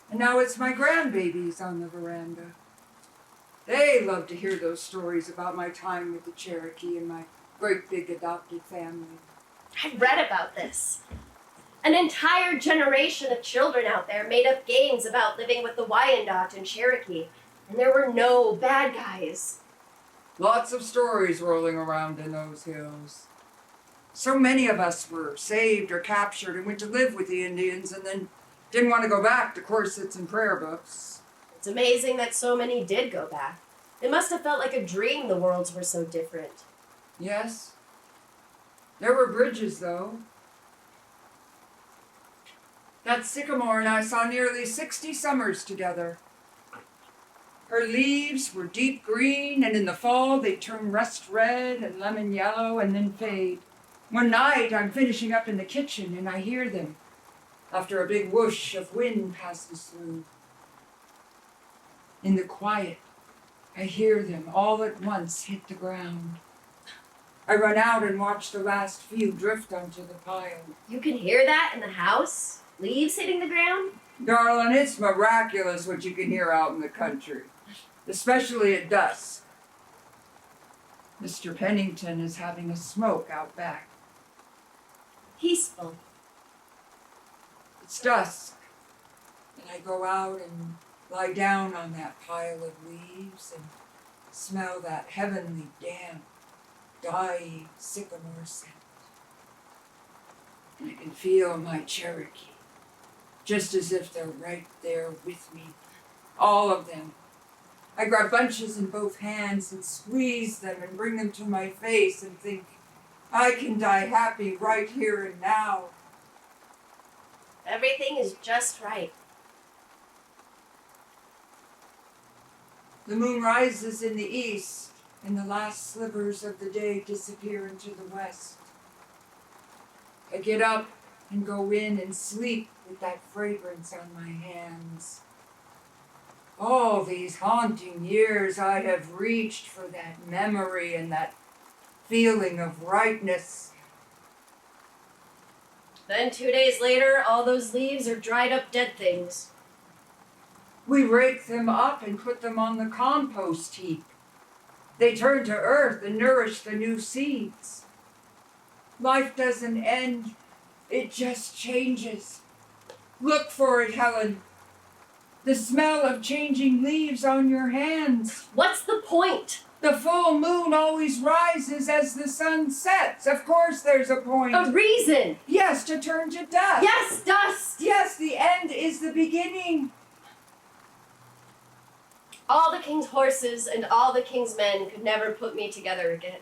and now it's my grandbabies on the veranda. They love to hear those stories about my time with the Cherokee and my great big adopted family. I read about this. An entire generation of children out there made up games about living with the Wyandot and Cherokee, and there were no bad guys. Lots of stories rolling around in those hills. So many of us were saved or captured and went to live with the Indians and then didn't want to go back to corsets and prayer books. It's amazing that so many did go back. It must have felt like a dream the worlds were so different. Yes. There were bridges, though. That sycamore and I saw nearly 60 summers together. Her leaves were deep green, and in the fall they'd turn rust red and lemon yellow and then fade. One night I'm finishing up in the kitchen and I hear them after a big whoosh of wind passes through. In the quiet, I hear them all at once hit the ground. I run out and watch the last few drift onto the pile. You can hear that in the house? Leaves hitting the ground? Darling, it's miraculous what you can hear out in the country, especially at dusk. Mr. Pennington is having a smoke out back. Peaceful. It's dusk, and I go out and lie down on that pile of leaves and smell that heavenly damp, dying sycamore scent. And I can feel my Cherokee, just as if they're right there with me, all of them. I grab bunches in both hands and squeeze them and bring them to my face and think, I can die happy right here and now. Everything is just right. The moon rises in the east, and the last slivers of the day disappear into the west. I get up and go in and sleep with that fragrance on my hands. All these haunting years I have reached for that memory and that feeling of rightness. Then 2 days later, all those leaves are dried up dead things. We rake them up and put them on the compost heap. They turn to earth and nourish the new seeds. Life doesn't end, it just changes. Look for it, Helen. The smell of changing leaves on your hands. What's the point? The full moon always rises as the sun sets. Of course there's a point. A reason! Yes, to turn to dust. Yes, dust! Yes, the end is the beginning. All the king's horses and all the king's men could never put me together again.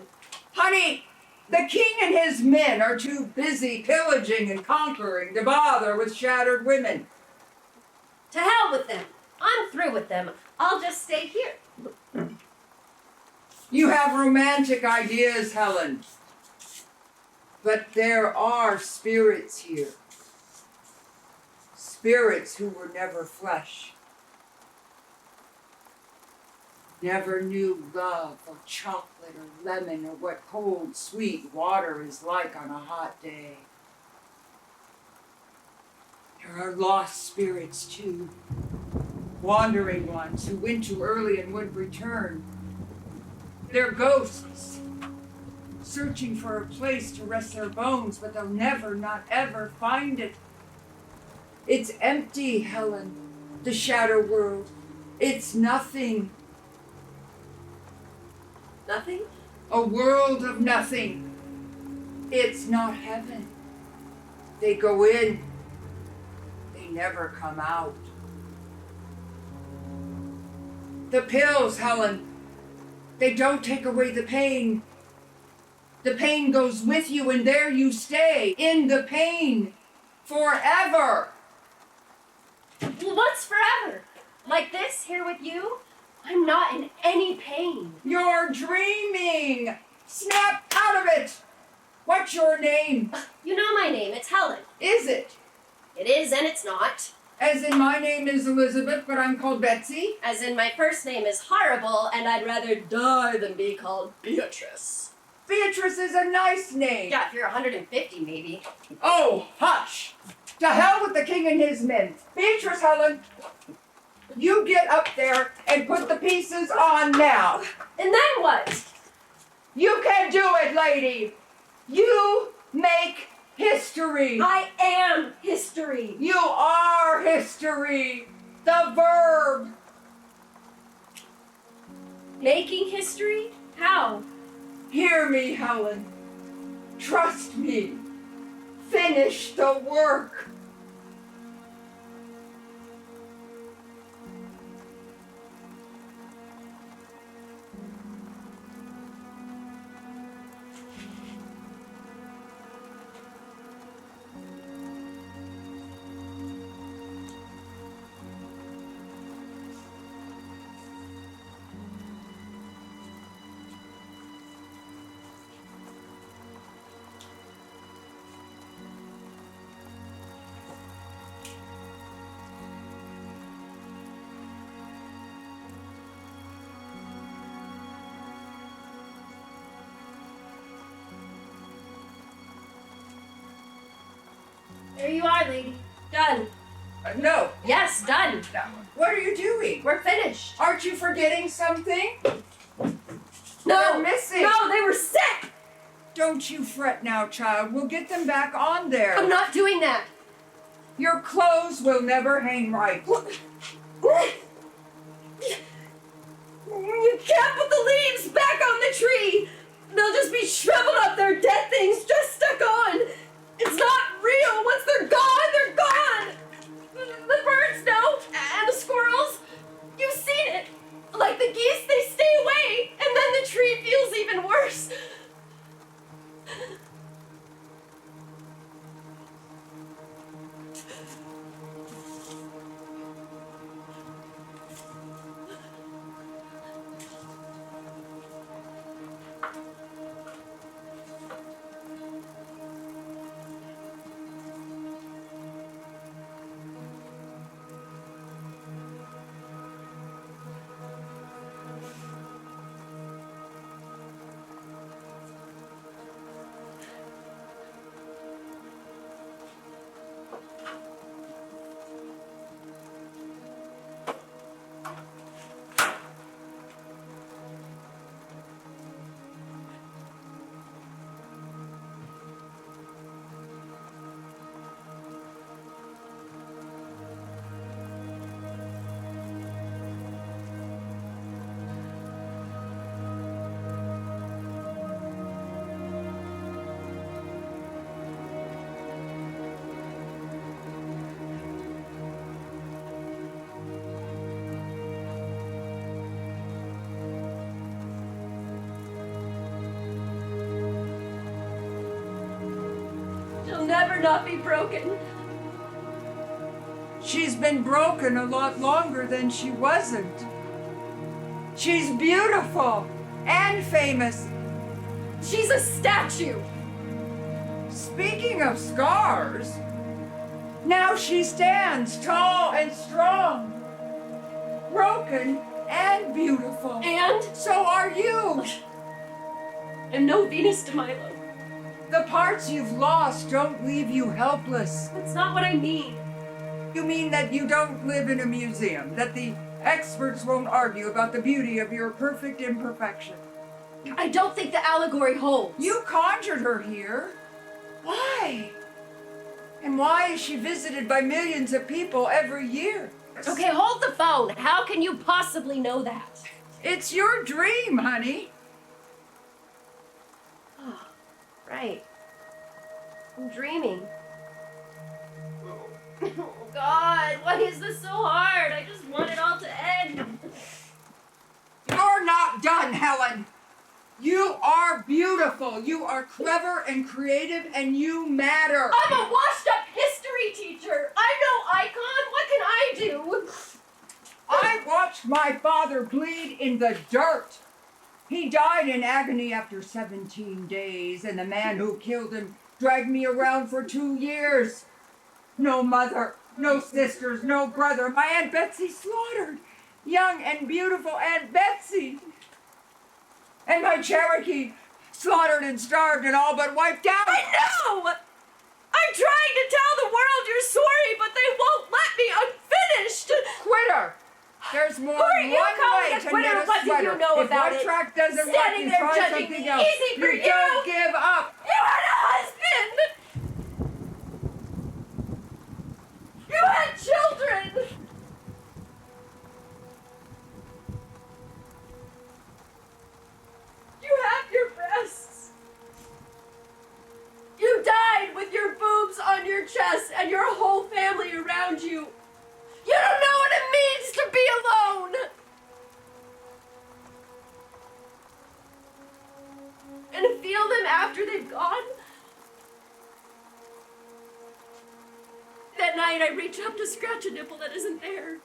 Honey, the king and his men are too busy pillaging and conquering to bother with shattered women. To hell with them. I'm through with them. I'll just stay here. You have romantic ideas, Helen. But there are spirits here. Spirits who were never flesh. Never knew love or chocolate or lemon or what cold, sweet water is like on a hot day. There are lost spirits too. Wandering ones who went too early and would return. They're ghosts, searching for a place to rest their bones, but they'll never, not ever find it. It's empty, Helen, the shadow world. It's nothing. Nothing? A world of nothing. It's not heaven. They go in. They never come out. The pills, Helen, they don't take away the pain. The pain goes with you, and there you stay, in the pain, forever. Well, what's forever? Like this, here with you? I'm not in any pain. You're dreaming. Snap out of it. What's your name? You know my name, it's Helen. Is it? It is and it's not. As in, my name is Elizabeth, but I'm called Betsy. As in, my first name is horrible, and I'd rather die than be called Beatrice. Beatrice is a nice name. Yeah, if you're 150, maybe. Oh, hush. To hell with the king and his men. Beatrice, Helen, you get up there and put the pieces on now. And then what? You can do it, lady. You make history. I am history. You are history. The verb. Making history? How? Hear me, Helen. Trust me. Finish the work. There you are, lady. Done. No. Yes, done. No. What are you doing? We're finished. Aren't you forgetting something? No. They're missing. No, they were sick. Don't you fret now, child. We'll get them back on there. I'm not doing that. Your clothes will never hang right. You can't put the leaves back on the tree. They'll just be shriveled up. They're dead things just stuck on. It's not real. Once they're gone, they're gone. The birds know, and the squirrels. You've seen it. Like the geese, they stay away, and then the tree feels even worse. She'll never not be broken. She's been broken a lot longer than she wasn't. She's beautiful and famous. She's a statue. Speaking of scars, now she stands tall and strong, broken and beautiful. And So are you. no Venus de Milo. The parts you've lost don't leave you helpless. That's not what I mean. You mean that you don't live in a museum, that the experts won't argue about the beauty of your perfect imperfection. I don't think the allegory holds. You conjured her here. Why? And why is she visited by millions of people every year? Okay, hold the phone. How can you possibly know that? It's your dream, honey. right. I'm dreaming. Oh God, why is this so hard? I just want it all to end. You're not done, Helen. You are beautiful. You are clever and creative, and you matter. I'm a washed-up history teacher. I'm no icon. What can I do? I watched my father bleed in the dirt. He died in agony after 17 days, and the man who killed him dragged me around for 2 years. No mother, no sisters, no brother. My Aunt Betsy slaughtered. Young and beautiful Aunt Betsy. And my Cherokee slaughtered and starved and all but wiped out. I know! I'm trying to tell the world you're sorry, but they won't let me. I'm finished. Quitter! There's more Who are than you one calling way a to quitter? knit a What do sweater. you know if about one it? track doesn't work, Standing you there try judging something me. else. Easy for you. Don't give up. You had a husband! You had children! You have your breasts. You died with your boobs on your chest and your whole family around you. You don't know what it means to be alone! And to feel them after they've gone? That night I reach up to scratch a nipple that isn't there.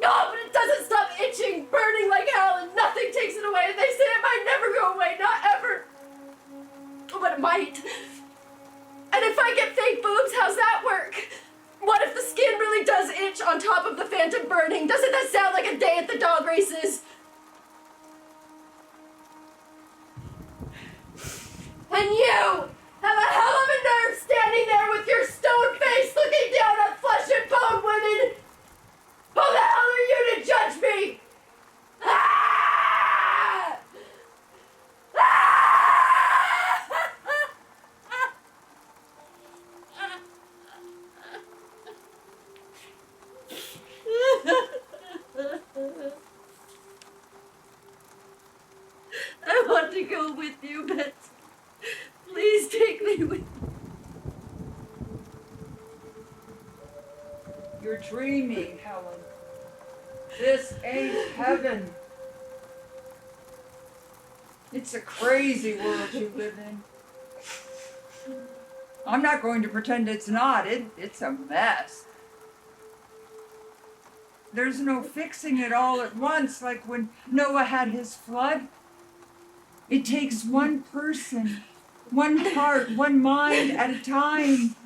No, but it doesn't stop itching, burning like hell, and nothing takes it away. They say it might never go away, not ever. But it might. And if I get fake boobs, how's that work? What if the skin really does itch on top of the phantom burning? Doesn't that sound like a day at the dog races? And you have a hell of a nerve standing there with your stone face looking down on flesh and bone women. Who the hell are you to judge me? Ah! I want to go with you, but please take me with you. You're dreaming, Helen. This ain't heaven. It's a crazy world you live in. I'm not going to pretend it's not. It's a mess. There's no fixing it all at once, like when Noah had his flood. It takes one person, one heart, one mind at a time.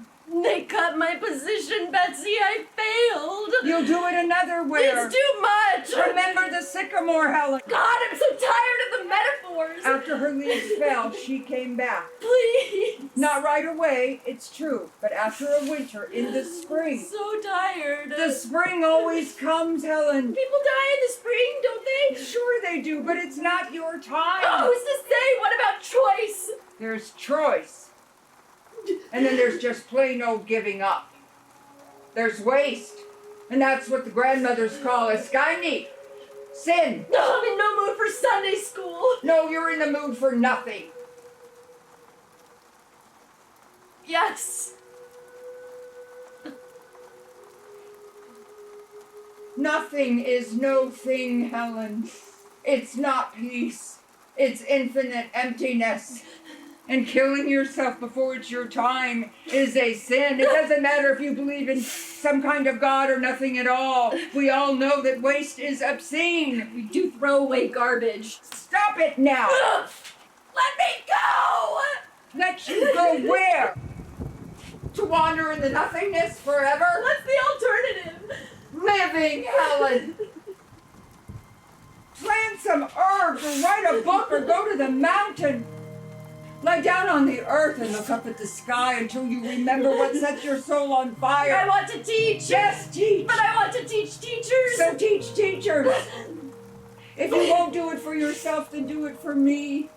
They cut my position, Betsy. I failed. You'll do it another way. It's too much. Remember the sycamore, Helen. God, I'm so tired of the metaphors. After her leaves fell, she came back. Please. Not right away, it's true, but after a winter, in the spring. So tired. The spring always comes, Helen. People die in the spring, don't they? Sure they do, but it's not your time. Oh, who's to say? What about choice? There's choice. And then there's just plain old giving up. There's waste. And that's what the grandmothers call a skyny. Sin. No, I'm in no mood for Sunday school. No, you're in the mood for nothing. Yes. Nothing is no thing, Helen. It's not peace. It's infinite emptiness. And killing yourself before it's your time is a sin. It doesn't matter if you believe in some kind of God or nothing at all. We all know that waste is obscene. We do throw away garbage. Stop it now. Ugh. Let me go! Let you go where? To wander in the nothingness forever? What's the alternative? Living, Helen. Plant some herbs or write a book or go to the mountain. Lie down on the earth and look up at the sky until you remember what sets your soul on fire. I want to teach. Yes, teach. But I want to teach teachers. So teach teachers. If you won't do it for yourself, then do it for me.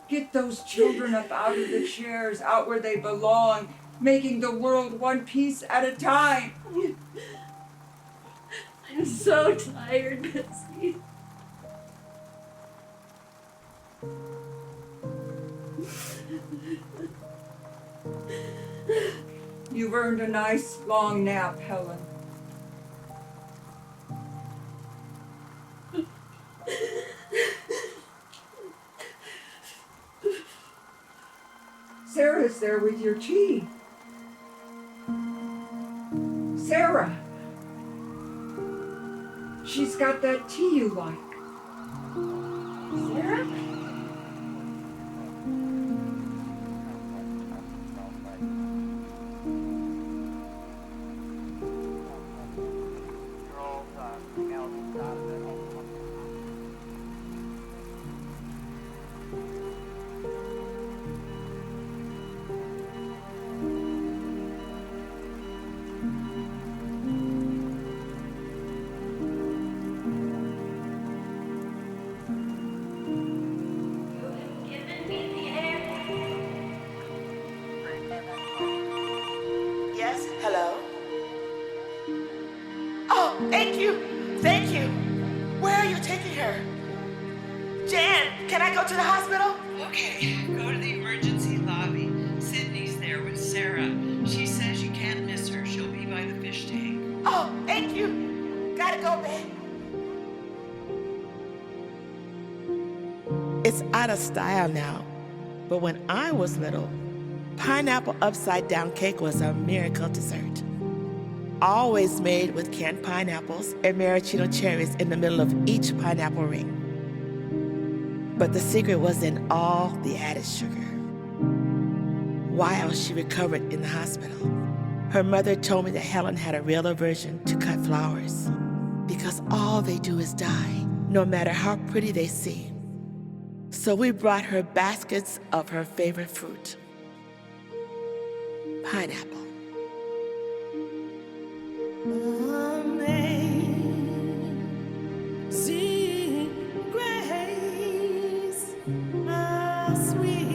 Get those children up out of the chairs, out where they belong, making the world one piece at a time. I'm so tired, Betsy. You've earned a nice long nap, Helen. Sarah's there with your tea. Sarah! She's got that tea you like. Sarah? Yes, hello? Oh, thank you. Thank you. Where are you taking her? Jan, can I go to the hospital? Okay, go to the emergency lobby. Sydney's there with Sarah. She says you can't miss her. She'll be by the fish tank. Oh, thank you. Gotta go, babe. It's out of style now, but when I was little, pineapple upside down cake was a miracle dessert. Always made with canned pineapples and maraschino cherries in the middle of each pineapple ring. But the secret was in all the added sugar. While she recovered in the hospital, her mother told me that Helen had a real aversion to cut flowers because all they do is die, no matter how pretty they seem. So we brought her baskets of her favorite fruit, pineapple. Amazing grace, how sweet